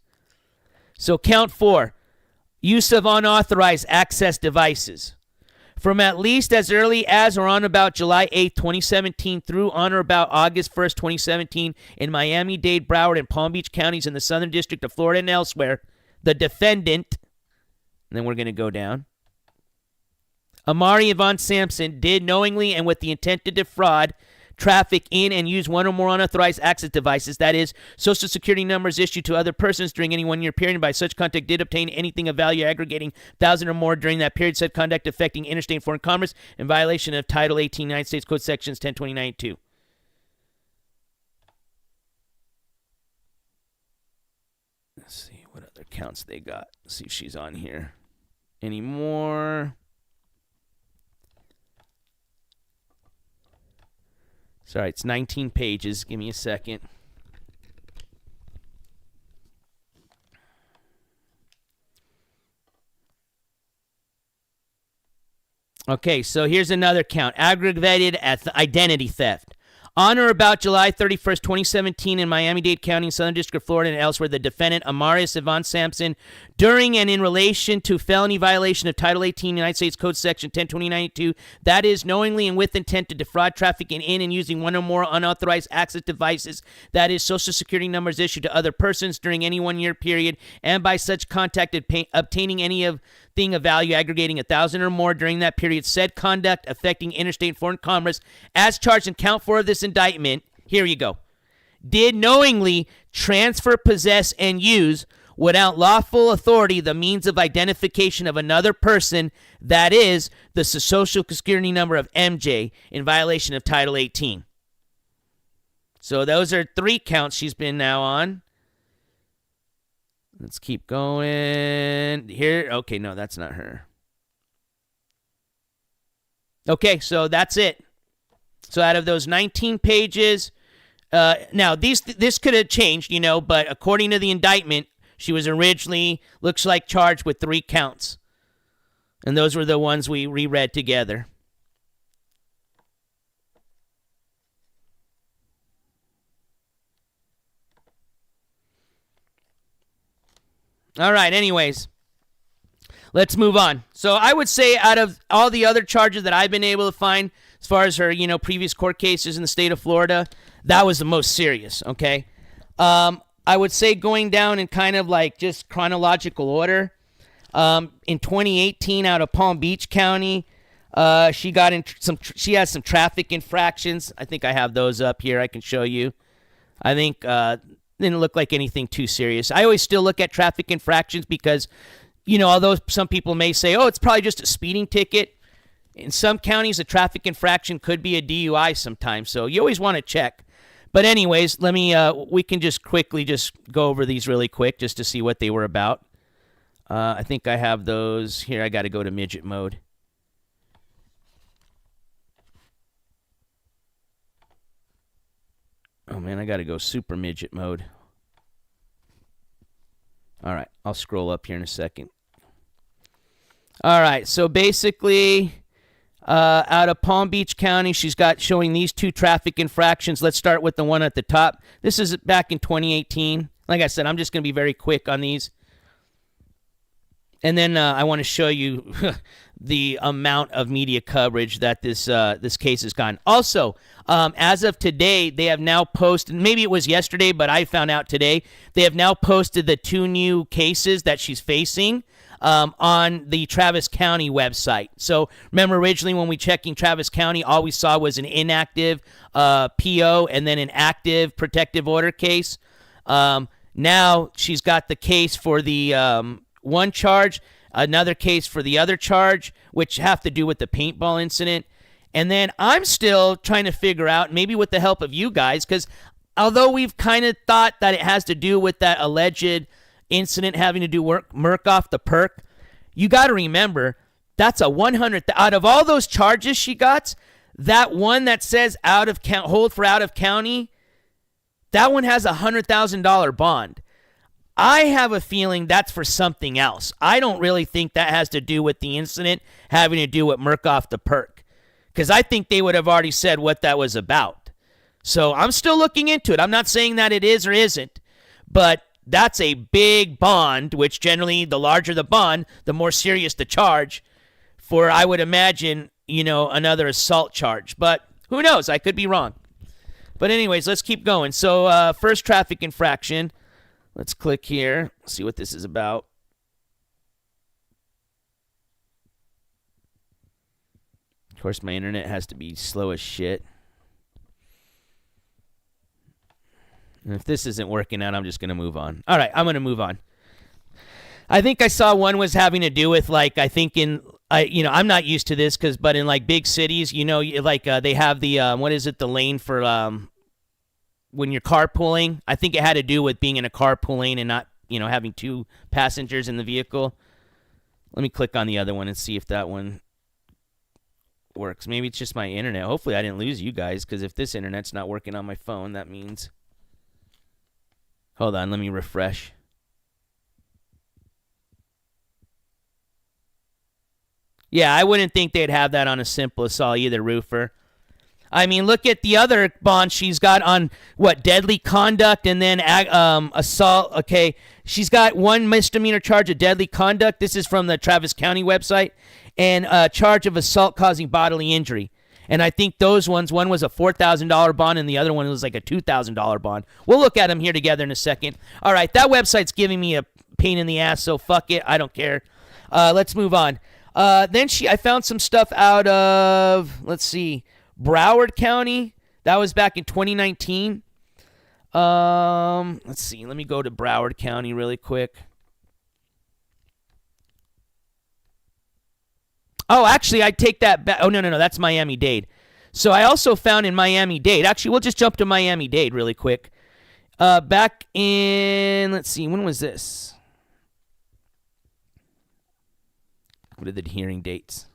So count 4, use of unauthorized access devices. From at least as early as or on about July 8, 2017 through on or about August 1st, 2017 in Miami-Dade, Broward, and Palm Beach counties in the Southern District of Florida and elsewhere, the defendant, and then we're going to go down, Amari Yvonne Sampson did knowingly and with the intent to defraud, traffic in and use one or more unauthorized access devices, that is, social security numbers issued to other persons during any 1 year period, and by such conduct did obtain anything of value aggregating 1,000 or more during that period, said conduct affecting interstate and foreign commerce in violation of Title 18 United States Code Sections 1029-2. Let's see what other counts they got. Let's see if she's on here anymore. Sorry, it's 19 pages. Give me a second. Okay, so here's another count. Aggravated identity theft. On or about July 31st, 2017 in Miami-Dade County, Southern District of Florida, and elsewhere, the defendant, Amarius Yvonne Sampson, during and in relation to felony violation of Title 18 United States Code Section 1029-2, that is, knowingly and with intent to defraud, traffic in and using one or more unauthorized access devices, that is, social security numbers issued to other persons during any 1 year period, and by such contact obtaining any of thing of value aggregating 1,000 or more during that period, said conduct affecting interstate and foreign commerce, as charged in count 4 of this indictment, here you go, did knowingly transfer, possess, and use without lawful authority the means of identification of another person, that is, the social security number of MJ, in violation of Title 18. So those are 3 counts she's been now on. Let's keep going. Here, okay, no, that's not her. Okay, so that's it. So out of those 19 pages, now this could have changed, but according to the indictment, she was originally, looks like, charged with 3 counts. And those were the ones we reread together. All right, anyways, let's move on. So I would say out of all the other charges that I've been able to find, as far as her, previous court cases in the state of Florida, that was the most serious, okay? I would say going down in kind of like just chronological order, in 2018 out of Palm Beach County, she has some traffic infractions. I think I have those up here. I can show you. I think didn't look like anything too serious. I always still look at traffic infractions because, although some people may say, oh, it's probably just a speeding ticket, in some counties a traffic infraction could be a DUI sometimes. So you always want to check. But anyways, we can just quickly just go over these really quick just to see what they were about. I think I have those here. I got to go to midget mode. Oh, man, I got to go super midget mode. All right, I'll scroll up here in a second. All right, so basically, out of Palm Beach County, she's got showing these 2 traffic infractions. Let's start with the one at the top. This is back in 2018. Like I said, I'm just going to be very quick on these. And then I want to show you the amount of media coverage that this case has gotten. Also, as of today, they have now posted, maybe it was yesterday, but I found out today, they have now posted the 2 new cases that she's facing on the Travis County website. So remember originally when we checking Travis County, all we saw was an inactive PO and then an active protective order case. Now she's got the case for the one charge, another case for the other charge, which have to do with the paintball incident. And then I'm still trying to figure out, maybe with the help of you guys, because although we've kind of thought that it has to do with that alleged incident having to do Merc off the perk, you got to remember, that's a 100, out of all those charges she got, that one that says hold for out of county, that one has a $100,000 bond. I have a feeling that's for something else. I don't really think that has to do with the incident having to do with Merc off the perk, because I think they would have already said what that was about. So I'm still looking into it. I'm not saying that it is or isn't, But that's a big bond, which generally the larger the bond, the more serious the charge for, I would imagine, another assault charge. But who knows? I could be wrong. But anyways, let's keep going. So first traffic infraction. Let's click here. See what this is about. Of course, my internet has to be slow as shit. And if this isn't working out, I'm just going to move on. All right, I'm going to move on. I think I saw one was having to do with, like, I think I'm not used to this, but in, like, big cities, they have the, the lane for when you're carpooling. I think it had to do with being in a carpool lane and not, having two passengers in the vehicle. Let me click on the other one and see if that one works. Maybe it's just my internet. Hopefully I didn't lose you guys, because if this internet's not working on my phone, that means... Hold on, let me refresh. Yeah, I wouldn't think they'd have that on a simple assault either, Roofer. I mean, look at the other bond she's got on, deadly conduct and then assault. Okay, she's got one misdemeanor charge of deadly conduct. This is from the Travis County website. And a charge of assault causing bodily injury. And I think those ones, one was a $4,000 bond and the other one was like a $2,000 bond. We'll look at them here together in a second. All right, that website's giving me a pain in the ass, so fuck it. I don't care. Let's move on. Then I found some stuff out of, let's see, Broward County. That was back in 2019. Let's see. Let me go to Broward County really quick. Oh, actually, I take that back. Oh, no, that's Miami-Dade. So I also found in Miami-Dade. Actually, we'll just jump to Miami-Dade really quick. Back in, let's see, when was this? What are the hearing dates?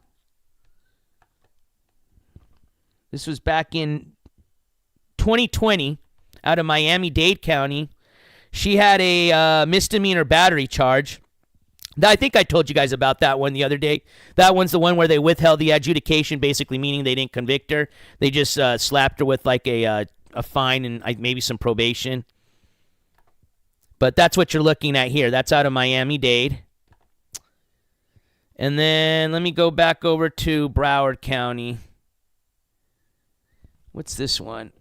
This was back in 2020 out of Miami-Dade County. She had a misdemeanor battery charge. I think I told you guys about that one the other day. That one's the one where they withheld the adjudication, basically meaning they didn't convict her. They just slapped her with like a fine and maybe some probation. But that's what you're looking at here. That's out of Miami-Dade. And then let me go back over to Broward County. What's this one?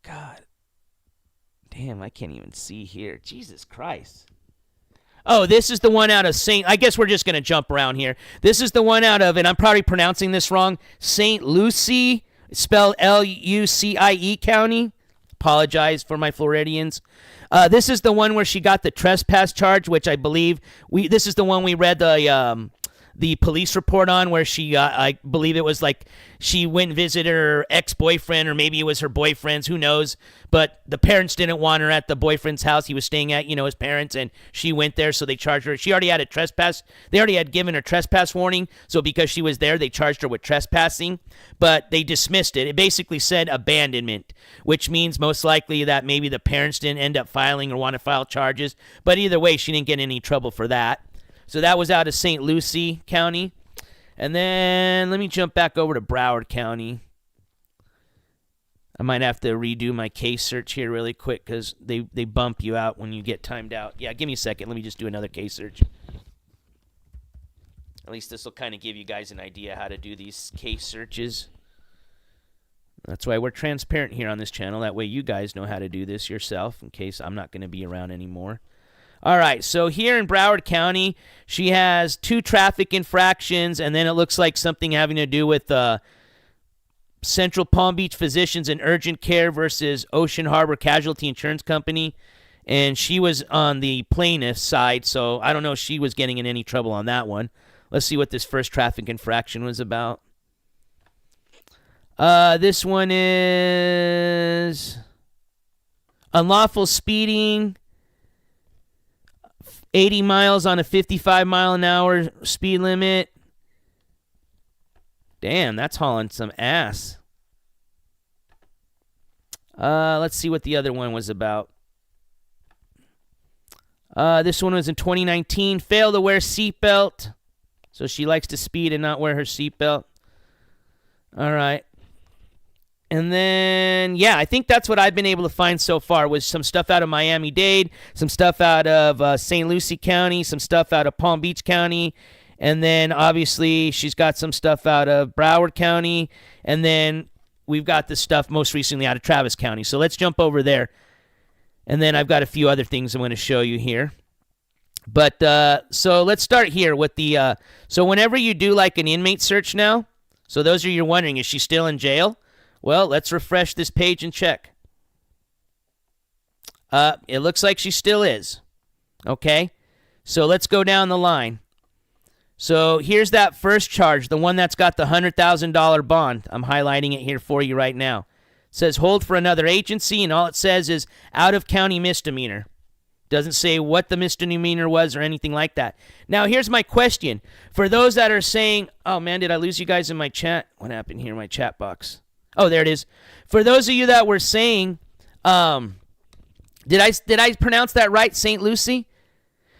God. Damn, I can't even see here. Jesus Christ. Oh, this is the one out of St. I guess we're just going to jump around here. This is the one out of, and I'm probably pronouncing this wrong, St. Lucie, spelled Lucie County. Apologize for my Floridians. This is the one where she got the trespass charge, which I believe, this is the one we read the police report on, where she, I believe it was like she went and visited her ex-boyfriend, or maybe it was her boyfriend's, who knows, but the parents didn't want her at the boyfriend's house he was staying at, his parents, and she went there, so they charged her. She already had a trespass. They already had given her trespass warning, so because she was there, they charged her with trespassing, but they dismissed it. It basically said abandonment, which means most likely that maybe the parents didn't end up filing or want to file charges, but either way, she didn't get in any trouble for that. So that was out of St. Lucie County. And then let me jump back over to Broward County. I might have to redo my case search here really quick because they bump you out when you get timed out. Yeah, give me a second. Let me just do another case search. At least this will kind of give you guys an idea how to do these case searches. That's why we're transparent here on this channel. That way you guys know how to do this yourself in case I'm not going to be around anymore. All right, so here in Broward County, she has 2 traffic infractions, and then it looks like something having to do with Central Palm Beach Physicians and Urgent Care versus Ocean Harbor Casualty Insurance Company. And she was on the plaintiff's side, so I don't know if she was getting in any trouble on that one. Let's see what this first traffic infraction was about. This one is unlawful speeding. 80 miles on a 55 mile an hour speed limit. Damn, that's hauling some ass. Let's see what the other one was about. This one was in 2019. Failed to wear seatbelt. So she likes to speed and not wear her seatbelt. All right. And then, yeah, I think that's what I've been able to find so far was some stuff out of Miami-Dade, some stuff out of St. Lucie County, some stuff out of Palm Beach County, and then obviously she's got some stuff out of Broward County, and then we've got the stuff most recently out of Travis County. So let's jump over there. And then I've got a few other things I'm going to show you here. But so let's start here with the so whenever you do like an inmate search now, so those are you're wondering, is she still in jail? Well, let's refresh this page and check. It looks like she still is. Okay, so let's go down the line. So here's that first charge, the one that's got the $100,000 bond. I'm highlighting it here for you right now. It says hold for another agency, and all it says is out-of-county misdemeanor. Doesn't say what the misdemeanor was or anything like that. Now, here's my question. For those that are saying, oh, man, did I lose you guys in my chat? What happened here in my chat box? Oh, there it is. For those of you that were saying, did I pronounce that right, St. Lucie?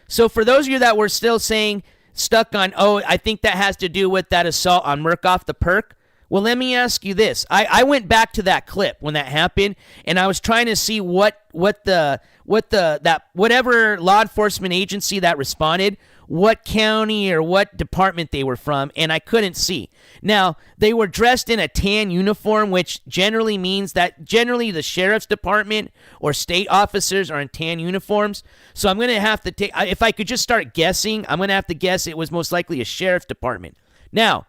So for those of you that were still saying, stuck on, oh, I think that has to do with that assault on Murkoff the Perk. Well, let me ask you this. I went back to that clip when that happened, and I was trying to see whatever law enforcement agency that responded, what county or what department they were from, and I couldn't see. Now, they were dressed in a tan uniform, which generally means that generally the sheriff's department or state officers are in tan uniforms. So I'm going to have to take, if I could just start guessing, I'm going to have to guess it was most likely a sheriff's department. Now,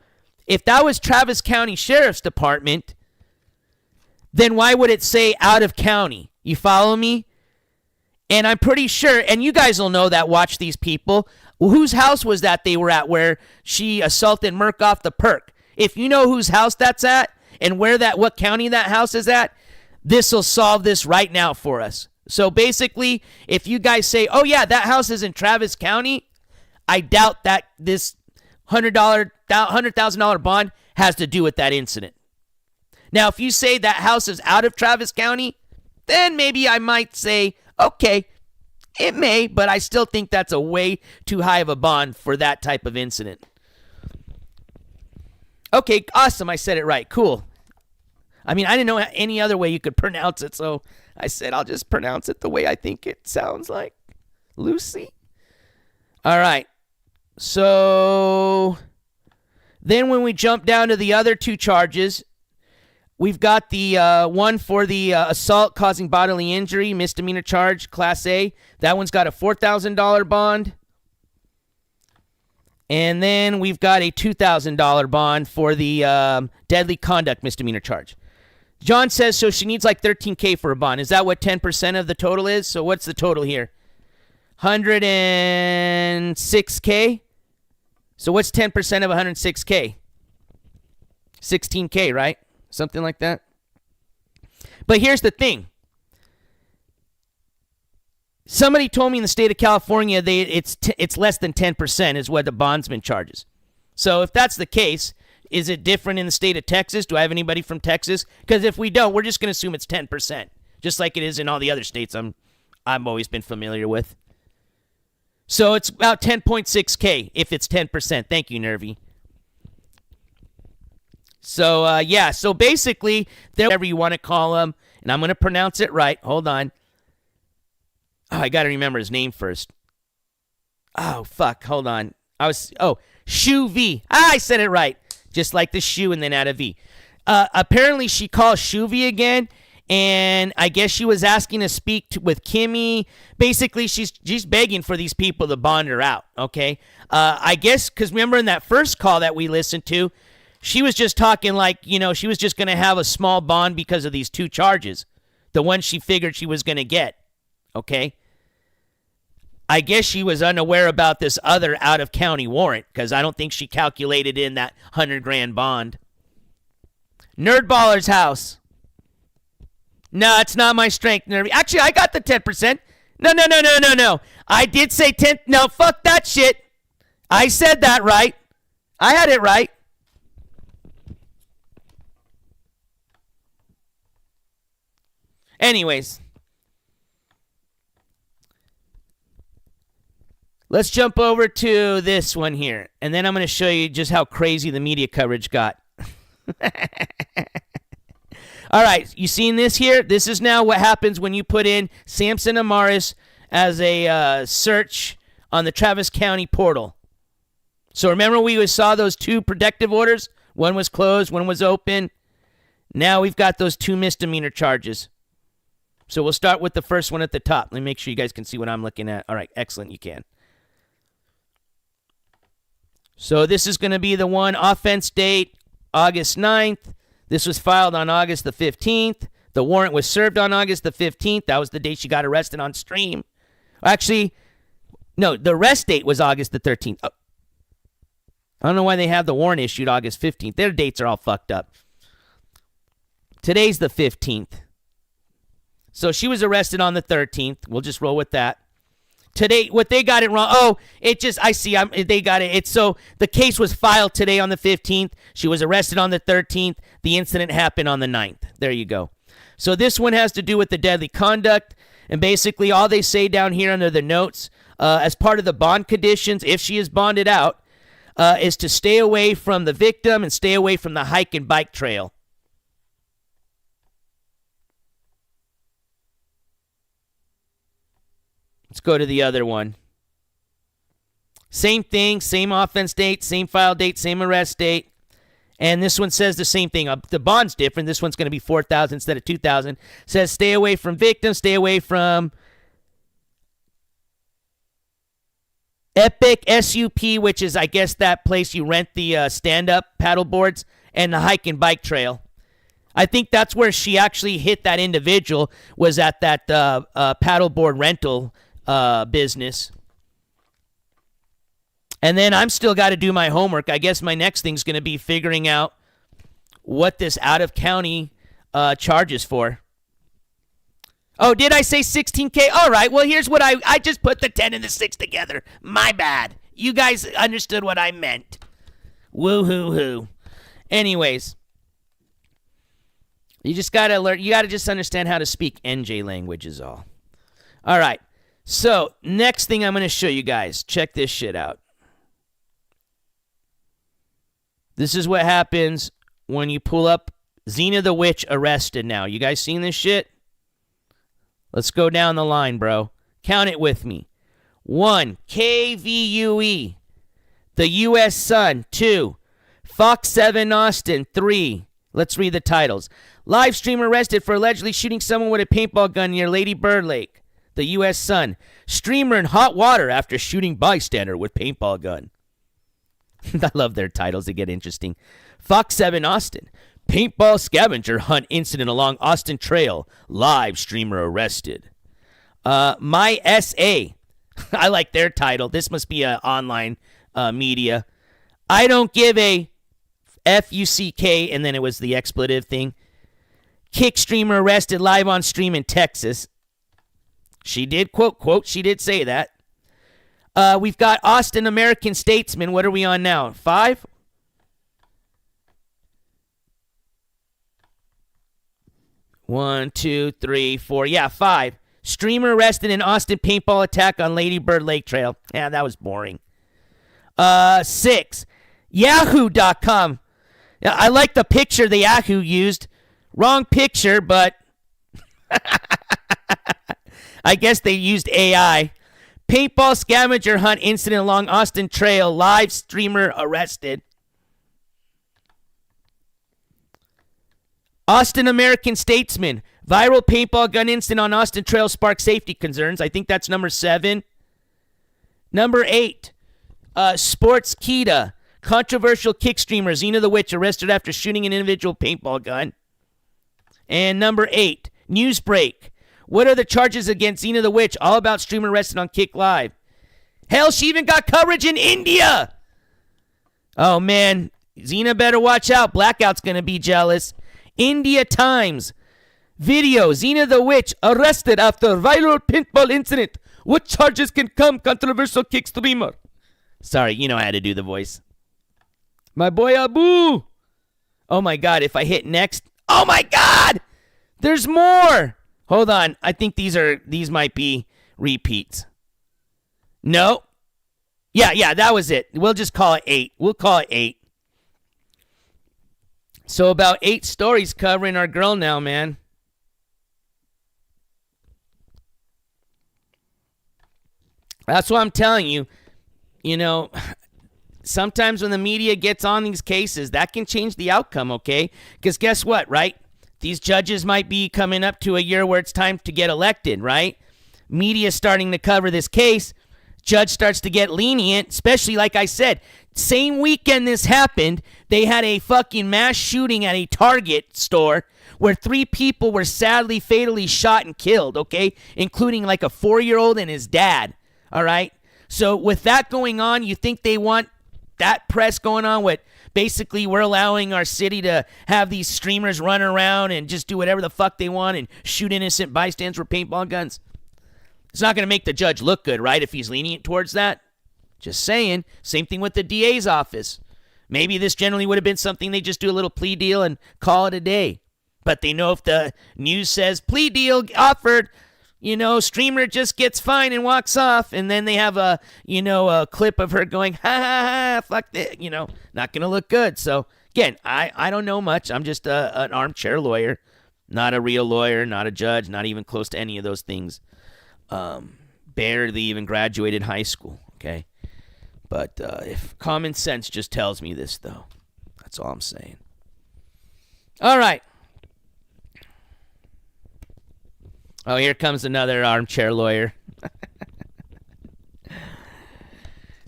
if that was Travis County Sheriff's Department, then why would it say out of county? You follow me? And I'm pretty sure, and you guys will know that, watch these people, whose house was that they were at where she assaulted Murkoff the Perk? If you know whose house that's at and what county that house is at, this will solve this right now for us. So basically, if you guys say, oh yeah, that house is in Travis County, I doubt that this $100,000 bond has to do with that incident. Now, if you say that house is out of Travis County, then maybe I might say, okay, it may, but I still think that's a way too high of a bond for that type of incident. Okay, awesome. I said it right. Cool. I mean, I didn't know any other way you could pronounce it, so I said I'll just pronounce it the way I think it sounds like. Lucy? All right. So then when we jump down to the other two charges, we've got the one for the assault causing bodily injury, misdemeanor charge, Class A. That one's got a $4,000 bond. And then we've got a $2,000 bond for the deadly conduct misdemeanor charge. John says, so she needs like $13,000 for a bond. Is that what 10% of the total is? So what's the total here? $106,000? So what's 10% of $106,000? $16,000, right? Something like that. But here's the thing. Somebody told me in the state of California it's less than 10% is what the bondsman charges. So if that's the case, is it different in the state of Texas? Do I have anybody from Texas? Because if we don't, we're just going to assume it's 10%, just like it is in all the other states I've always been familiar with. So it's about $10,600 if it's 10%. Thank you, Nervy. So, yeah, so basically, whatever you want to call them, and I'm going to pronounce it right. Hold on. Oh, I got to remember his name first. Oh, fuck. Hold on. Shoe V. I said it right. Just like the shoe and then add a V. Apparently, she calls Shoe V again, and I guess she was asking to speak with Kimmy. Basically, she's begging for these people to bond her out, okay? I guess, because remember in that first call that we listened to, she was just talking like, she was just going to have a small bond because of these two charges. The one she figured she was going to get, okay? I guess she was unaware about this other out-of-county warrant because I don't think she calculated in that $100,000 bond. Nerdballer's house. No, it's not my strength, Nervy. Actually, I got the 10%. No. I did say 10. No, fuck that shit. I said that right. I had it right. Anyways. Let's jump over to this one here. And then I'm going to show you just how crazy the media coverage got. All right, you seen this here? This is now what happens when you put in Samson Amaris as a search on the Travis County portal. So remember we saw those 2 protective orders? One was closed, one was open. Now we've got those 2 misdemeanor charges. So we'll start with the first one at the top. Let me make sure you guys can see what I'm looking at. All right, excellent, you can. So this is going to be the one, offense date, August 9th. This was filed on August the 15th. The warrant was served on August the 15th. That was the day she got arrested on stream. Actually, no, the arrest date was August the 13th. Oh. I don't know why they have the warrant issued August 15th. Their dates are all fucked up. Today's the 15th. So she was arrested on the 13th. We'll just roll with that. Today, what they got it wrong. Oh, it just, I see, they got it. It's so the case was filed today on the 15th. She was arrested on the 13th. The incident happened on the 9th. There you go. So this one has to do with the deadly conduct. And basically all they say down here under the notes, as part of the bond conditions, if she is bonded out, is to stay away from the victim and stay away from the hike and bike trail. Let's go to the other one. Same thing, same offense date, same file date, same arrest date. And this one says the same thing. The bond's different. This one's going to be $4,000 instead of $2,000. Says stay away from victims, stay away from Epic SUP, which is, I guess, that place you rent the stand-up paddle boards, and the hike and bike trail. I think that's where she actually hit that individual, was at that paddleboard rental business. And then I'm still got to do my homework. I guess my next thing's going to be figuring out what this out-of-county charge is for. Oh, did I say 16K? All right, well, here's what I just put the 10 and the 6 together. My bad. You guys understood what I meant. Woo-hoo-hoo. Anyways, you just got to learn. You got to just understand how to speak NJ language is all. All right, so next thing I'm going to show you guys. Check this shit out. This is what happens when you pull up Zena the Witch arrested now. You guys seen this shit? Let's go down the line, bro. Count it with me. 1, KVUE, the U.S. Sun. 2, Fox 7 Austin. 3, let's read the titles. Live streamer arrested for allegedly shooting someone with a paintball gun near Lady Bird Lake, the U.S. Sun. Streamer in hot water after shooting bystander with paintball gun. I love their titles. They get interesting. Fox 7 Austin. Paintball scavenger hunt incident along Austin Trail. Live streamer arrested. My SA. I like their title. This must be an online media. I don't give a FUCK, and then it was the expletive thing. Kick streamer arrested live on stream in Texas. She did, quote, she did say that. We've got Austin American Statesman. What are we on now? 5? One, two, three, 4. Yeah, 5. Streamer arrested in Austin paintball attack on Lady Bird Lake Trail. Yeah, that was boring. 6. Yahoo.com. I like the picture the Yahoo used. Wrong picture, but I guess they used AI. Paintball scavenger hunt incident along Austin Trail. Live streamer arrested. Austin American Statesman. Viral paintball gun incident on Austin Trail sparks safety concerns. I think that's number 7. Number 8. Sports Kita. Controversial kick streamer Zena the Witch arrested after shooting an individual paintball gun. And number 8. Newsbreak. What are the charges against Zena the Witch? All about streamer arrested on Kick Live. Hell, she even got coverage in India. Oh, man. Zena better watch out. Blackout's going to be jealous. India Times. Video. Zena the Witch arrested after viral paintball incident. What charges can come? Controversial kick streamer. Sorry, you know I had to do the voice. My boy Abu. Oh, my God. If I hit next. Oh, my God. There's more. Hold on. I think these might be repeats. No. Yeah, that was it. We'll just call it 8. We'll call it 8. So about 8 stories covering our girl now, man. That's what I'm telling you. You know, sometimes when the media gets on these cases, that can change the outcome, okay? Because guess what, right? These judges might be coming up to a year where it's time to get elected, right? Media starting to cover this case. Judge starts to get lenient, especially like I said, same weekend this happened, they had a fucking mass shooting at a Target store where 3 people were sadly fatally shot and killed, okay? Including like a 4-year-old and his dad, all right? So with that going on, you think they want that press going on with basically we're allowing our city to have these streamers run around and just do whatever the fuck they want and shoot innocent bystanders with paintball guns? It's not going to make the judge look good, right, if he's lenient towards that? Just saying. Same thing with the DA's office. Maybe this generally would have been something they just do a little plea deal and call it a day. But they know if the news says plea deal offered, you know, streamer just gets fined and walks off, and then they have a, you know, a clip of her going, ha ha ha, fuck that, you know, not going to look good. So, again, I don't know much. I'm just an armchair lawyer, not a real lawyer, not a judge, not even close to any of those things. Barely even graduated high school, okay? But if common sense just tells me this, though, that's all I'm saying. All right. Oh, here comes another armchair lawyer.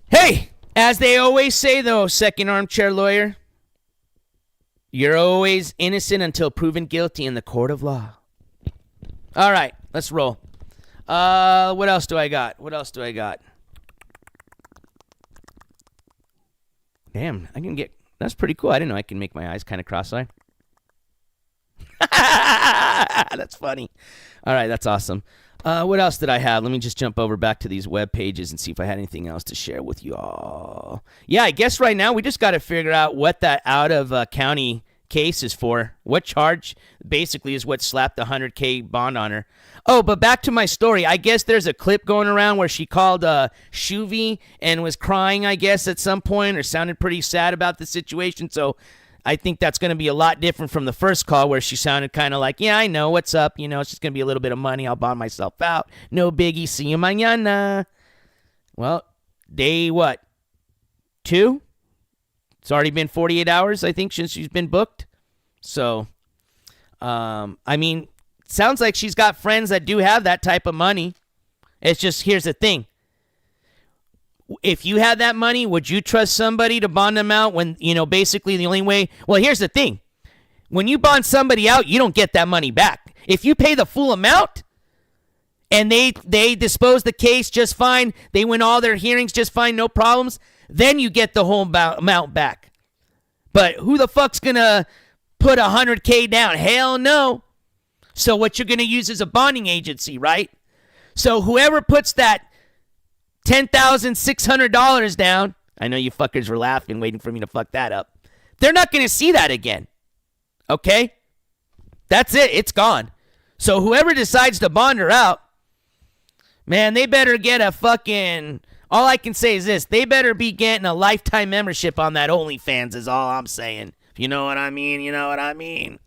Hey, as they always say, though, second armchair lawyer, you're always innocent until proven guilty in the court of law. All right, let's roll. What else do I got? Damn, I can get... That's pretty cool. I didn't know I can make my eyes kind of cross-eyed. That's funny. All right, that's awesome. What else did I have? Let me just jump over back to these web pages and see if I had anything else to share with you all. Yeah, I guess right now we just got to figure out what that out-of-county case is for. What charge basically is what slapped the $100K bond on her. Oh, but back to my story. I guess there's a clip going around where she called Shuvie and was crying, I guess, at some point, or sounded pretty sad about the situation. So I think that's going to be a lot different from the first call where she sounded kind of like, yeah, I know, what's up? You know, it's just going to be a little bit of money. I'll bond myself out. No biggie. See you mañana. Well, day what? 2? It's already been 48 hours, I think, since she's been booked. So, I mean, sounds like she's got friends that do have that type of money. It's just, here's the thing. If you had that money, would you trust somebody to bond them out when, you know, basically the only way? Well, here's the thing. When you bond somebody out, you don't get that money back. If you pay the full amount and they dispose the case just fine, they win all their hearings just fine, no problems, then you get the whole amount back. But who the fuck's going to put $100K down? Hell no. So what you're going to use is a bonding agency, right? So whoever puts that $10,600 down, I know you fuckers were laughing, waiting for me to fuck that up. They're not going to see that again. Okay? That's it. It's gone. So whoever decides to bond her out, man, they better get a fucking... All I can say is this. They better be getting a lifetime membership on that OnlyFans is all I'm saying. If you know what I mean, you know what I mean.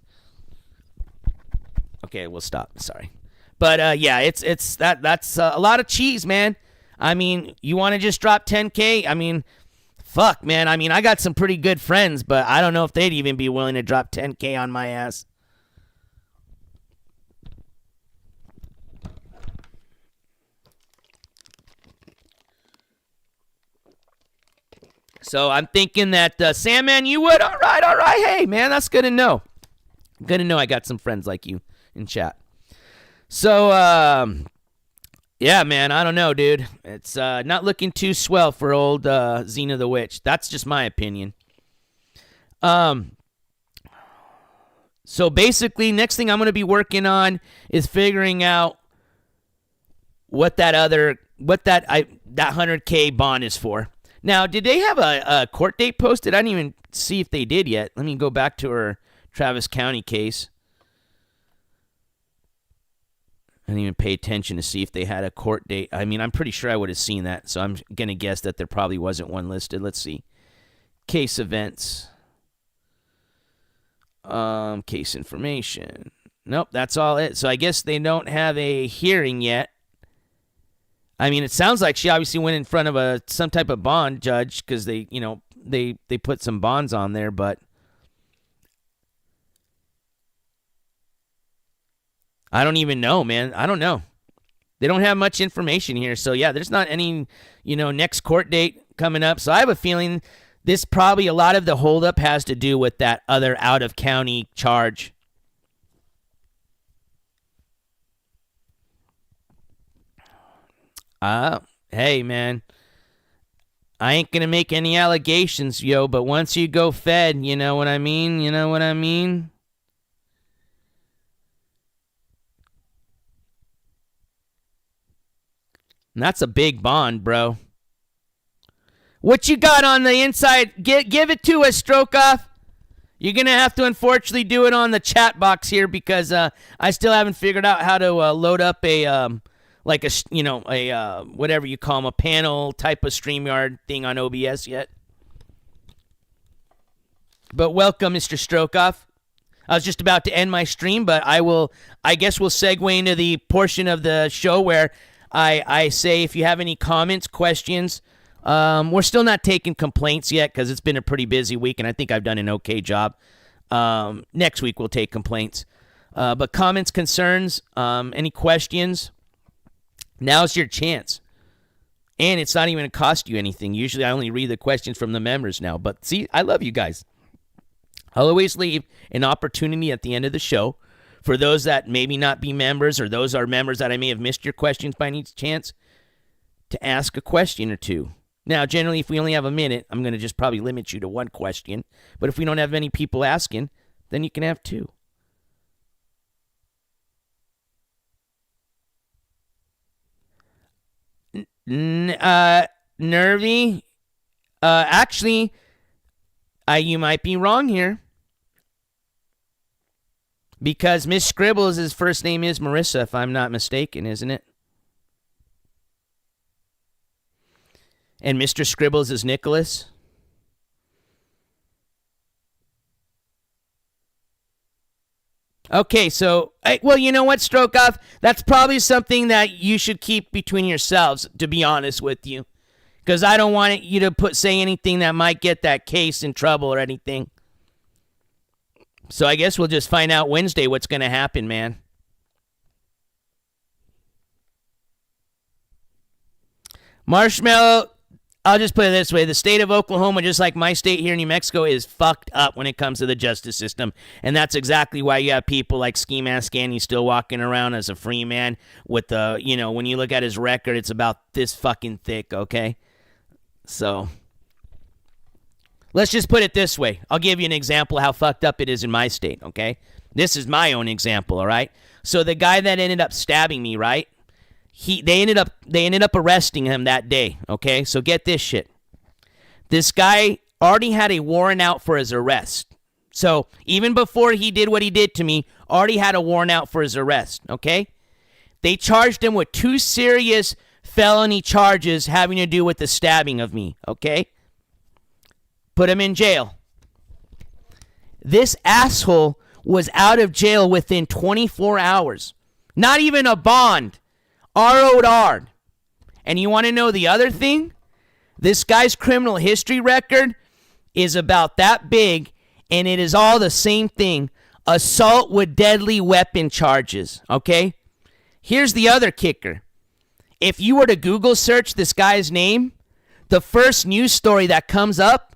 Okay, we'll stop. Sorry. But, yeah, that's a lot of cheese, man. I mean, you want to just drop 10K? I mean, fuck, man. I mean, I got some pretty good friends, but I don't know if they'd even be willing to drop 10K on my ass. So I'm thinking that, Sandman, you would? All right. Hey, man, that's good to know. Good to know I got some friends like you in chat. So, yeah, man, I don't know, dude. It's not looking too swell for old Zena the Witch. That's just my opinion. So basically, next thing I'm going to be working on is figuring out what that 100K bond is for. Now, did they have a court date posted? I didn't even see if they did yet. Let me go back to her Travis County case. I didn't even pay attention to see if they had a court date. I mean, I'm pretty sure I would have seen that, so I'm going to guess that there probably wasn't one listed. Let's see. Case events. Case information. Nope, that's all it. So I guess they don't have a hearing yet. I mean, it sounds like she obviously went in front of some type of bond judge because they put some bonds on there, but I don't even know, man. I don't know. They don't have much information here. So, yeah, there's not any, next court date coming up. So I have a feeling this probably a lot of the holdup has to do with that other out-of-county charge. Hey, man. I ain't going to make any allegations, yo, but once you go fed, you know what I mean? You know what I mean? And that's a big bond, bro. What you got on the inside? Give it to us, Stroke Off. You're going to have to unfortunately do it on the chat box here because I still haven't figured out how to load up a whatever you call them, a panel type of StreamYard thing on OBS yet. But welcome, Mr. Stroke Off. I was just about to end my stream, but I guess we'll segue into the portion of the show where I say if you have any comments, questions. We're still not taking complaints yet because it's been a pretty busy week, and I think I've done an okay job. Next week we'll take complaints. But comments, concerns, any questions, now's your chance. And it's not even going to cost you anything. Usually I only read the questions from the members now. But see, I love you guys. I'll always leave an opportunity at the end of the show for those that maybe not be members or those are members that I may have missed your questions by any chance to ask a question or two. Now, generally, if we only have a minute, I'm going to just probably limit you to one question. But if we don't have many people asking, then you can have two. Nervy? Actually, you might be wrong here. Because Miss Scribbles, his first name is Marissa, if I'm not mistaken, isn't it? And Mr. Scribbles is Nicholas. Okay, so, well, you know what, Stroke Off? That's probably something that you should keep between yourselves, to be honest with you. Because I don't want you to say anything that might get that case in trouble or anything. So I guess we'll just find out Wednesday what's going to happen, man. Marshmallow, I'll just put it this way. The state of Oklahoma, just like my state here in New Mexico, is fucked up when it comes to the justice system. And that's exactly why you have people like Ski Mask Andy still walking around as a free man with the, when you look at his record, it's about this fucking thick, okay? So let's just put it this way. I'll give you an example of how fucked up it is in my state, okay? This is my own example, all right? So the guy that ended up stabbing me, right? They ended up arresting him that day, okay? So get this shit. This guy already had a warrant out for his arrest. So even before he did what he did to me, already had a warrant out for his arrest, okay? They charged him with 2 serious felony charges having to do with the stabbing of me, okay? Put him in jail. This asshole was out of jail within 24 hours. Not even a bond. RO'd. And you want to know the other thing? This guy's criminal history record is about that big, and it is all the same thing. Assault with deadly weapon charges, okay? Here's the other kicker. If you were to Google search this guy's name, the first news story that comes up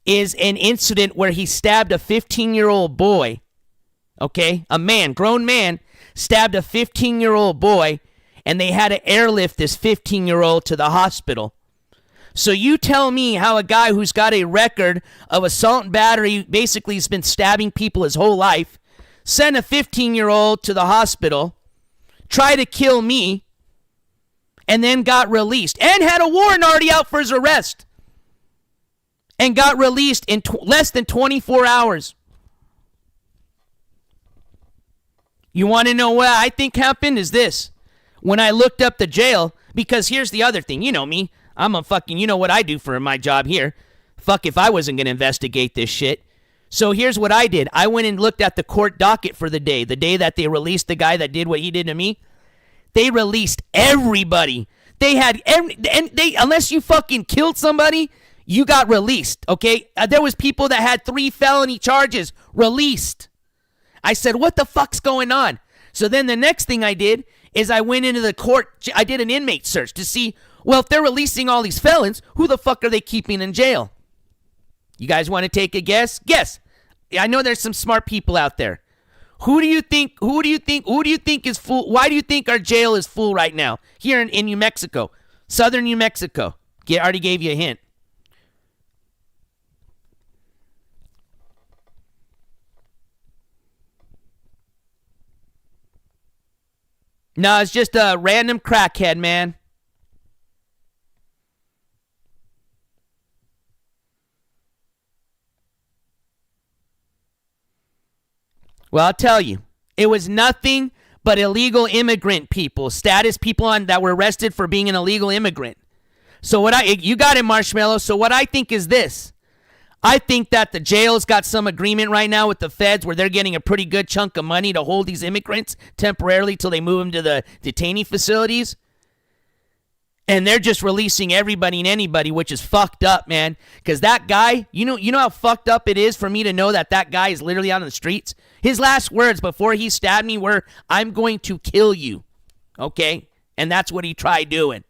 is an incident where he stabbed a 15-year-old boy, okay? A man, grown man, stabbed a 15-year-old boy, and they had to airlift this 15-year-old to the hospital. So you tell me how a guy who's got a record of assault and battery, basically has been stabbing people his whole life, sent a 15-year-old to the hospital, tried to kill me, and then got released, and had a warrant already out for his arrest, and got released in less than 24 hours. You want to know what I think happened is this. When I looked up the jail, because here's the other thing. You know me. I'm a fucking, you know what I do for my job here. Fuck if I wasn't going to investigate this shit. So here's what I did. I went and looked at the court docket for the day that they released the guy that did what he did to me. They released everybody. They had, unless you fucking killed somebody, you got released, okay? There was people that had 3 felony charges released. I said, what the fuck's going on? So then the next thing I did is I went into the court. I did an inmate search to see, well, if they're releasing all these felons, who the fuck are they keeping in jail? You guys want to take a guess? Guess. I know there's some smart people out there. Who do you think is full? Why do you think our jail is full right now here in New Mexico? Southern New Mexico. I already gave you a hint. No, it's just a random crackhead, man. Well, I'll tell you, it was nothing but illegal immigrant people, status people that were arrested for being an illegal immigrant. So you got it, Marshmallow. So what I think is this. I think that the jail's got some agreement right now with the feds where they're getting a pretty good chunk of money to hold these immigrants temporarily till they move them to the detainee facilities. And they're just releasing everybody and anybody, which is fucked up, man. Because that guy, you know how fucked up it is for me to know that guy is literally out on the streets? His last words before he stabbed me were, I'm going to kill you. Okay? And that's what he tried doing.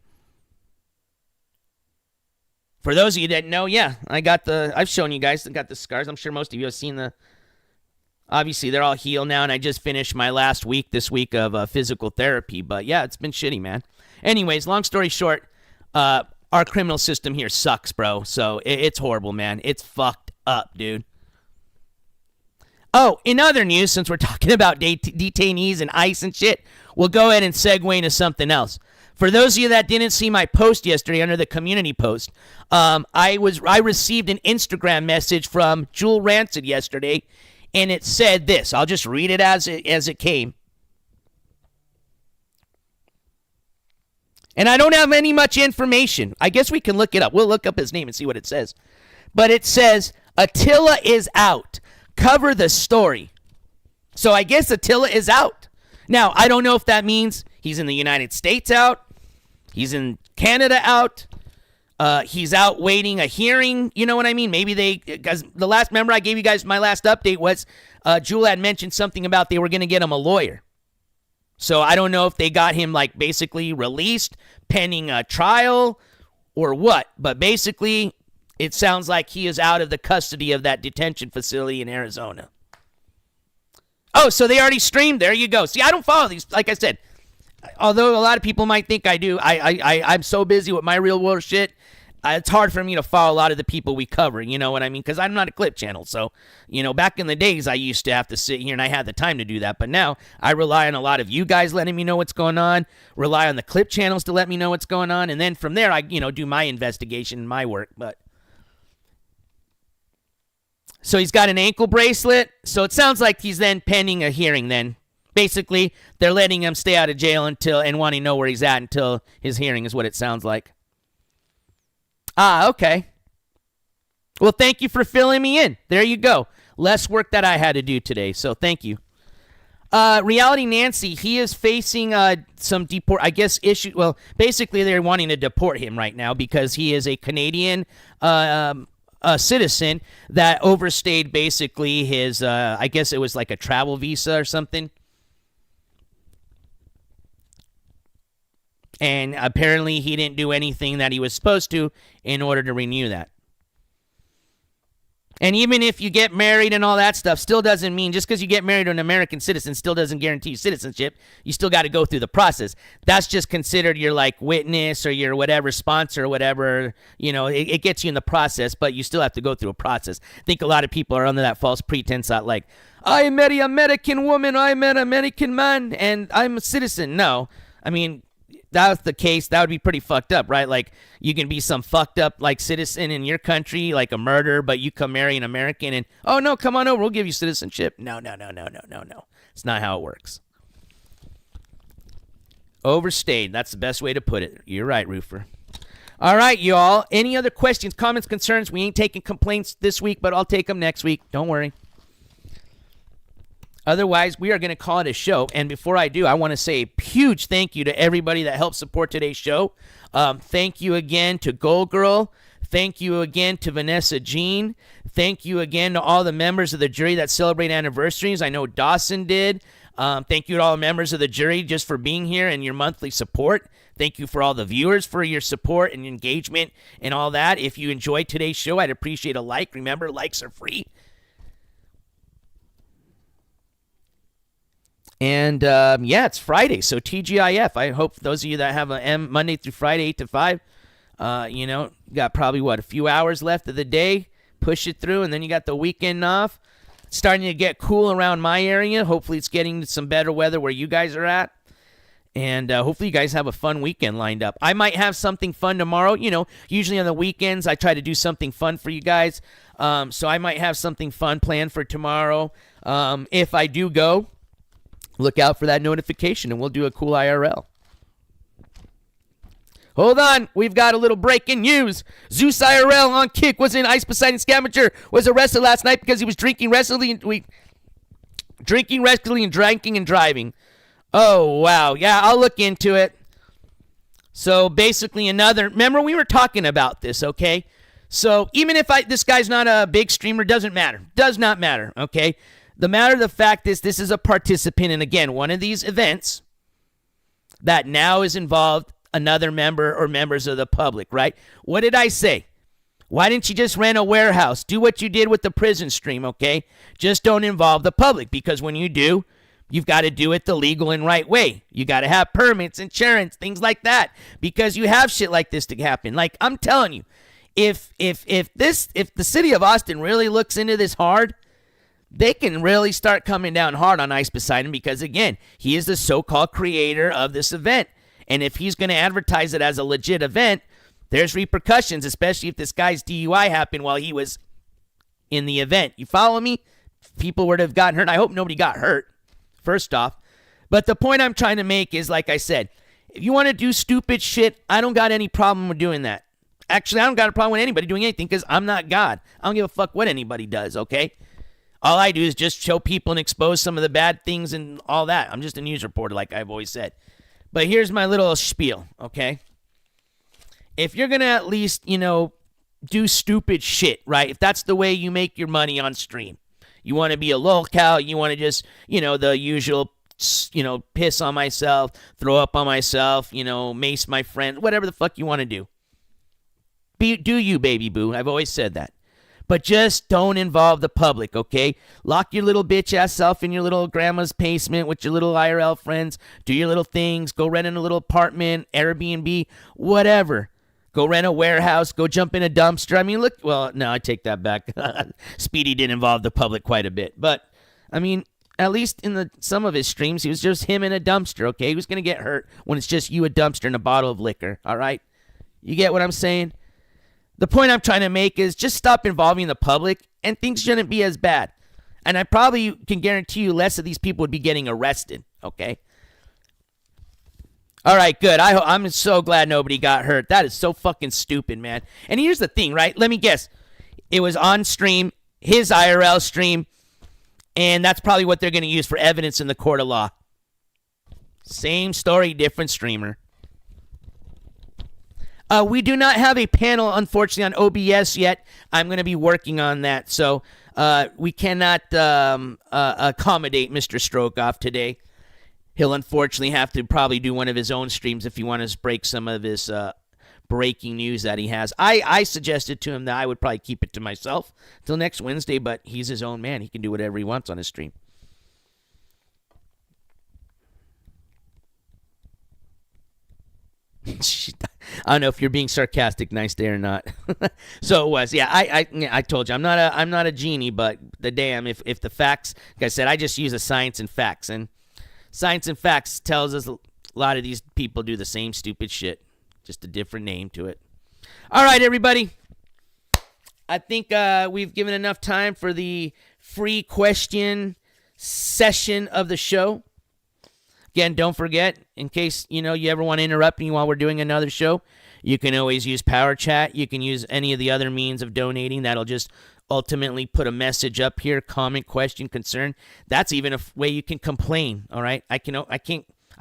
For those of you that know, yeah, I've shown you guys, I got the scars. I'm sure most of you have seen obviously they're all healed now, and I just finished my last week this week of physical therapy. But yeah, it's been shitty, man. Anyways, long story short, our criminal system here sucks, bro. So it's horrible, man. It's fucked up, dude. Oh, in other news, since we're talking about detainees and ICE and shit, we'll go ahead and segue into something else. For those of you that didn't see my post yesterday under the community post, I received an Instagram message from Jewel Rancid yesterday, and it said this. I'll just read it as it came. And I don't have much information. I guess we can look it up. We'll look up his name and see what it says. But it says, Attila is out. Cover the story. So I guess Attila is out. Now, I don't know if that means he's in the United States out. He's in Canada out. He's out waiting a hearing. You know what I mean? Maybe because remember I gave you guys my last update was Jewel had mentioned something about they were going to get him a lawyer. So I don't know if they got him like basically released pending a trial or what. But basically, it sounds like he is out of the custody of that detention facility in Arizona. Oh, so they already streamed. There you go. See, I don't follow these. Like I said, although a lot of people might think I do, I'm so busy with my real world shit. It's hard for me to follow a lot of the people we cover, you know what I mean? Because I'm not a clip channel. So, back in the days, I used to have to sit here and I had the time to do that. But now I rely on a lot of you guys letting me know what's going on, rely on the clip channels to let me know what's going on. And then from there, I, do my investigation and my work. But so he's got an ankle bracelet. So it sounds like he's then pending a hearing then. Basically, they're letting him stay out of jail and wanting to know where he's at until his hearing is what it sounds like. Ah, okay. Well, thank you for filling me in. There you go. Less work that I had to do today, so thank you. Reality Nancy, he is facing some issue. Well, basically, they're wanting to deport him right now because he is a Canadian citizen that overstayed basically his, I guess it was like a travel visa or something. And apparently he didn't do anything that he was supposed to in order to renew that. And even if you get married and all that stuff, still doesn't mean just because you get married to an American citizen still doesn't guarantee you citizenship. You still got to go through the process. That's just considered your like witness or your whatever sponsor or whatever. It gets you in the process, but you still have to go through a process. I think a lot of people are under that false pretense that like, I met an American woman, I met an American man, and I'm a citizen. No, I mean, that's the case, that would be pretty fucked up, right? Like, you can be some fucked up, like, citizen in your country, like a murderer, but you come marry an American and, oh, no, come on over, we'll give you citizenship. No. It's not how it works. Overstayed, that's the best way to put it. You're right, Roofer. All right, y'all. Any other questions, comments, concerns? We ain't taking complaints this week, but I'll take them next week. Don't worry. Otherwise, we are going to call it a show. And before I do, I want to say a huge thank you to everybody that helped support today's show. Thank you again to Gold Girl. Thank you again to Vanessa Jean. Thank you again to all the members of the jury that celebrate anniversaries. I know Dawson did. Thank you to all the members of the jury just for being here and your monthly support. Thank you for all the viewers for your support and engagement and all that. If you enjoyed today's show, I'd appreciate a like. Remember, likes are free. And, it's Friday, so TGIF. I hope those of you that have a Monday through Friday, 8 to 5, got probably, a few hours left of the day. Push it through, and then you got the weekend off. It's starting to get cool around my area. Hopefully it's getting some better weather where you guys are at. And hopefully you guys have a fun weekend lined up. I might have something fun tomorrow. Usually on the weekends I try to do something fun for you guys. So I might have something fun planned for tomorrow. If I do go, look out for that notification and we'll do a cool IRL. Hold on, we've got a little breaking news. Zeus IRL on kick was in Ice Poseidon Scamager, was arrested last night because he was drinking recklessly and drinking and driving. Oh, wow. Yeah, I'll look into it. So basically remember we were talking about this, okay? So even if this guy's not a big streamer, doesn't matter. Does not matter, okay? The fact is this is a participant in, again, one of these events that now is involved another member or members of the public, right? What did I say? Why didn't you just rent a warehouse? Do what you did with the prison stream, okay? Just don't involve the public, because when you do, you've got to do it the legal and right way. You got to have permits, insurance, things like that, because you have shit like this to happen. Like, I'm telling you, if the city of Austin really looks into this hard, they can really start coming down hard on Ice Poseidon, because, again, he is the so-called creator of this event. And if he's going to advertise it as a legit event, there's repercussions, especially if this guy's DUI happened while he was in the event. You follow me? People would have gotten hurt. I hope nobody got hurt, first off. But the point I'm trying to make is, like I said, if you want to do stupid shit, I don't got any problem with doing that. Actually, I don't got a problem with anybody doing anything, because I'm not God. I don't give a fuck what anybody does, okay? All I do is just show people and expose some of the bad things and all that. I'm just a news reporter, like I've always said. But here's my little spiel, okay? If you're going to at least, do stupid shit, right? If that's the way you make your money on stream. You want to be a lolcow, you want to just, the usual, piss on myself, throw up on myself, mace my friend, whatever the fuck you want to do. Do you, baby boo. I've always said that. But just don't involve the public, okay? Lock your little bitch-ass self in your little grandma's basement with your little IRL friends. Do your little things. Go rent in a little apartment, Airbnb, whatever. Go rent a warehouse. Go jump in a dumpster. I mean, look. Well, no, I take that back. Speedy did involve the public quite a bit. But, I mean, at least in some of his streams, he was just him in a dumpster, okay? He was going to get hurt when it's just you, a dumpster, and a bottle of liquor, all right? You get what I'm saying? The point I'm trying to make is just stop involving the public, and things shouldn't be as bad. And I probably can guarantee you less of these people would be getting arrested, okay? All right, good. I'm so glad nobody got hurt. That is so fucking stupid, man. And here's the thing, right? Let me guess. It was on stream, his IRL stream, and that's probably what they're going to use for evidence in the court of law. Same story, different streamer. We do not have a panel, unfortunately, on OBS yet. I'm going to be working on that. So we cannot accommodate Mr. Strokeoff today. He'll unfortunately have to probably do one of his own streams if he wants to break some of his breaking news that he has. I suggested to him that I would probably keep it to myself till next Wednesday, but he's his own man. He can do whatever he wants on his stream. I don't know if you're being sarcastic, nice day or not. So it was, yeah. I told you I'm not a genie, but the damn if the facts, like I said, I just use the science and facts, and science and facts tells us a lot of these people do the same stupid shit, just a different name to it. All right, everybody. I think we've given enough time for the free question session of the show. Again, don't forget, in case you ever want to interrupt me while we're doing another show, You can always use Power Chat. You can use any of the other means of donating. That'll just ultimately put a message up here, comment, question, concern. That's even a way you can complain, all right? I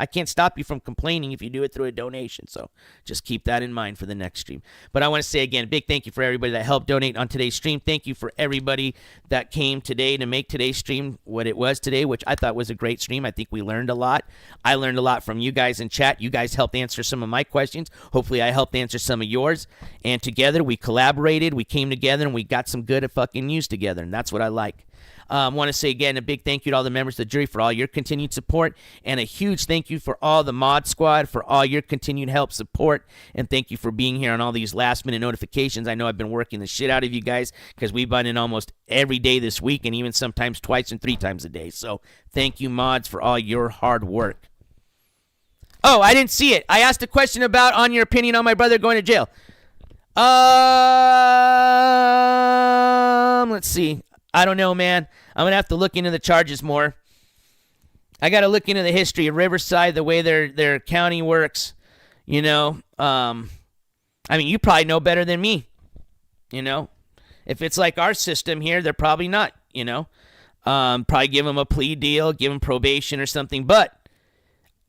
can't stop you from complaining if you do it through a donation. So just keep that in mind for the next stream. But I want to say again, a big thank you for everybody that helped donate on today's stream. Thank you for everybody that came today to make today's stream what it was today, which I thought was a great stream. I think we learned a lot. I learned a lot from you guys in chat. You guys helped answer some of my questions. Hopefully I helped answer some of yours. And together we collaborated, we came together, and we got some good fucking news together. And that's what I like. I want to say again a big thank you to all the members of the jury for all your continued support, and a huge thank you for all the mod squad for all your continued help, support, and thank you for being here on all these last minute notifications. I know I've been working the shit out of you guys because we've been in almost every day this week, and even sometimes twice and 3 times a day. So thank you, mods, for all your hard work. Oh, I didn't see it. I asked a question about on your opinion on my brother going to jail. Let's see. I don't know, man. I'm going to have to look into the charges more. I got to look into the history of Riverside, the way their county works, you know. I mean, you probably know better than me, you know. If it's like our system here, they're probably not, you know. Probably give them a plea deal, give them probation or something, but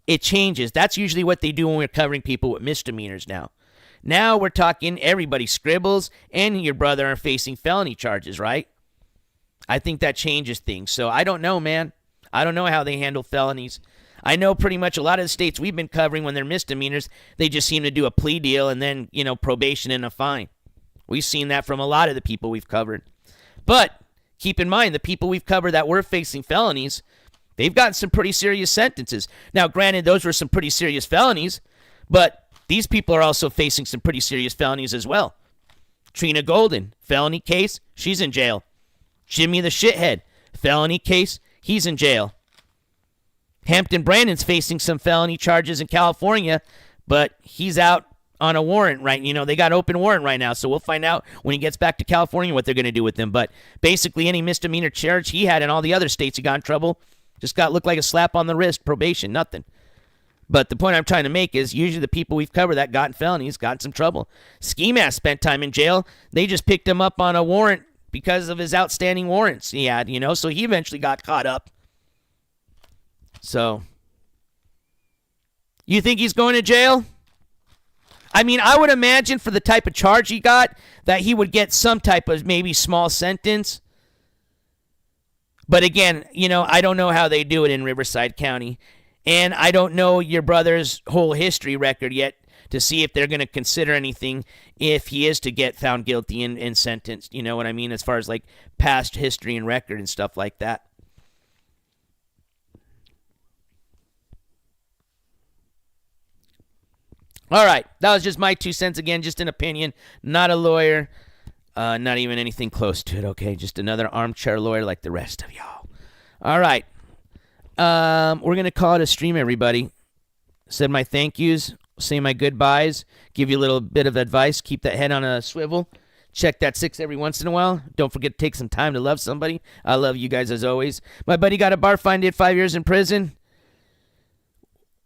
it changes. That's usually what they do when we're covering people with misdemeanors now. Now we're talking everybody, Scribbles and your brother are facing felony charges, right? I think that changes things. So I don't know, man. I don't know how they handle felonies. I know pretty much a lot of the states we've been covering, when they're misdemeanors, they just seem to do a plea deal and then, you know, probation and a fine. We've seen that from a lot of the people we've covered. But keep in mind, the people we've covered that were facing felonies, they've gotten some pretty serious sentences. Now, granted, those were some pretty serious felonies, but these people are also facing some pretty serious felonies as well. Trina Golden, felony case, she's in jail. Jimmy the Shithead, felony case, he's in jail. Hampton Brandon's facing some felony charges in California, but he's out on a warrant, right? You know, they got open warrant right now, so we'll find out when he gets back to California what they're going to do with him. But basically, any misdemeanor charge he had in all the other states he got in trouble just looked like a slap on the wrist, probation, nothing. But the point I'm trying to make is usually the people we've covered that got in felonies got in some trouble. Ski Mask spent time in jail. They just picked him up on a warrant because of his outstanding warrants he had, you know, so he eventually got caught up. So, you think he's going to jail? I mean, I would imagine for the type of charge he got that he would get some type of maybe small sentence. But again, you know, I don't know how they do it in Riverside County. And I don't know your brother's whole history record yet to see if they're going to consider anything if he is to get found guilty and sentenced. You know what I mean? As far as like past history and record and stuff like that. All right. That was just my 2 cents. Again, just an opinion. Not a lawyer. Not even anything close to it, okay? Just another armchair lawyer like the rest of y'all. All right. We're going to call it a stream, everybody. Said my thank yous. Say my goodbyes. Give you a little bit of advice. Keep that head on a swivel. Check that 6 every once in a while. Don't forget to take some time to love somebody. I love you guys as always. My buddy got a bar fine, did 5 years in prison.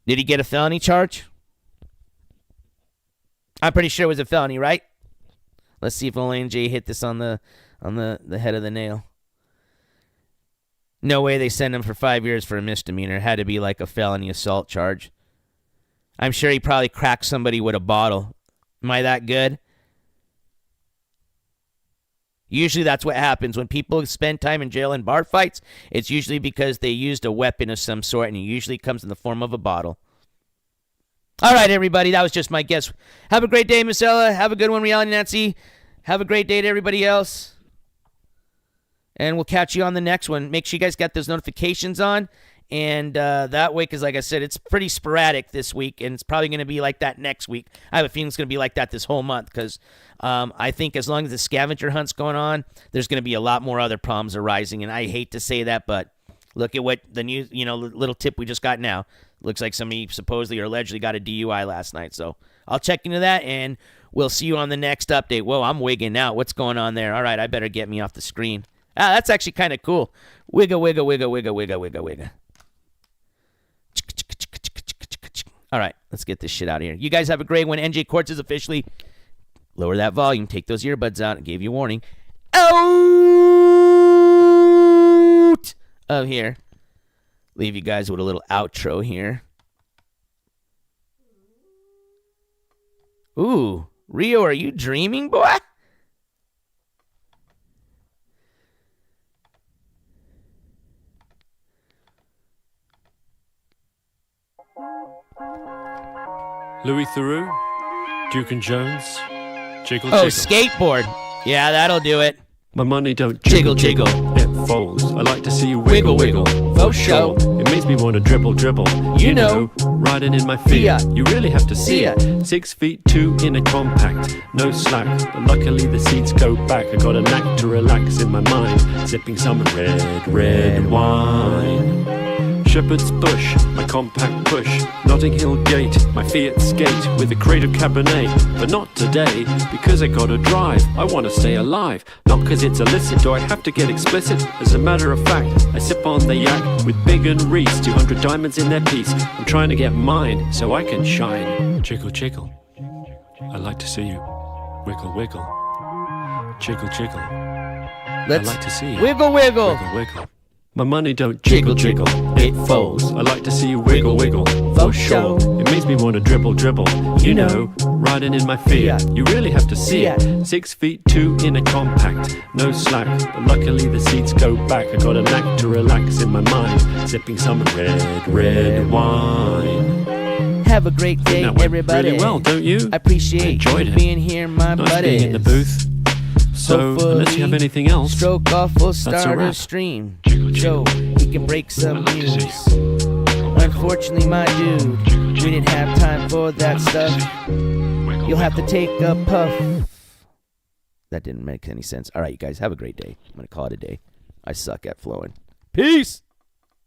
Did he get a felony charge? I'm pretty sure it was a felony, right? Let's see if only NJ hit this on the head of the nail. No way they send him for 5 years for a misdemeanor. It had to be like a felony assault charge. I'm sure he probably cracked somebody with a bottle. Am I that good? Usually that's what happens. When people spend time in jail in bar fights, it's usually because they used a weapon of some sort, and it usually comes in the form of a bottle. All right, everybody. That was just my guess. Have a great day, Miss Ella. Have a good one, Reality Nancy. Have a great day to everybody else. And we'll catch you on the next one. Make sure you guys got those notifications on. And that way, because like I said, it's pretty sporadic this week, and it's probably going to be like that next week. I have a feeling it's going to be like that this whole month, because I think as long as the scavenger hunt's going on, there's going to be a lot more other problems arising. And I hate to say that, but look at what the news, you know, little tip we just got now. Looks like somebody supposedly or allegedly got a DUI last night. So I'll check into that, and we'll see you on the next update. Whoa, I'm wigging out. What's going on there? All right, I better get me off the screen. Ah, that's actually kind of cool. Wigga, wigga, wigga, wigga, wigga, wigga, wigga. All right, let's get this shit out of here. You guys have a great one. NJ Courts is officially... Lower that volume. Take those earbuds out. I gave you a warning. Out of here. Leave you guys with a little outro here. Ooh, Rio, are you dreaming, boy? Louis Theroux, Duke and Jones, jiggle, Oh, jiggle. skateboard. Yeah, that'll do it. My money don't Jiggle, jiggle, jiggle. It folds. I like to see you wiggle, Wiggle, wiggle. wiggle. For sure. It makes me want to dribble, dribble. You know. Riding in my Fiat. Fiat. You really have to see Fiat. it. 6'2" in a compact. No slack, but luckily the seats go back. I got a knack to relax in my mind. Sipping some red wine. Shepherd's Bush, my compact push. Notting Hill Gate, my Fiat skate with a crate of Cabernet. But not today, because I gotta drive. I wanna stay alive, not cause it's illicit. Do I have to get explicit? As a matter of fact, I sip on the yak with Big and Reese. 200 diamonds in their piece. I'm trying to get mine so I can shine. Jiggle, jiggle. I like to see you wiggle, wiggle. Jiggle, jiggle. Let's I like to see you wiggle, wiggle. wiggle, wiggle. My money don't Jiggle, jiggle, jiggle. it folds. I like to see you wiggle, wiggle, for sure. It makes me want to dribble, dribble. You know, riding in my Fiat. You really have to see it. 6'2" in a compact, no slack. But luckily the seats go back. I got a knack to relax in my mind, sipping some red wine. Have a great day, That went everybody. really well, don't you? I appreciate Enjoyed you it. being here, my Nice buddies. being in the booth. So, unless you have anything else, Stroke off, we'll that's a start a wrap. stream. Jiggle, So jiggle. we can break some news. Unfortunately, my dude, we didn't have time for that stuff. You'll have to take a puff. That didn't make any sense. All right, you guys, have a great day. I'm going to call it a day. I suck at flowing. Peace.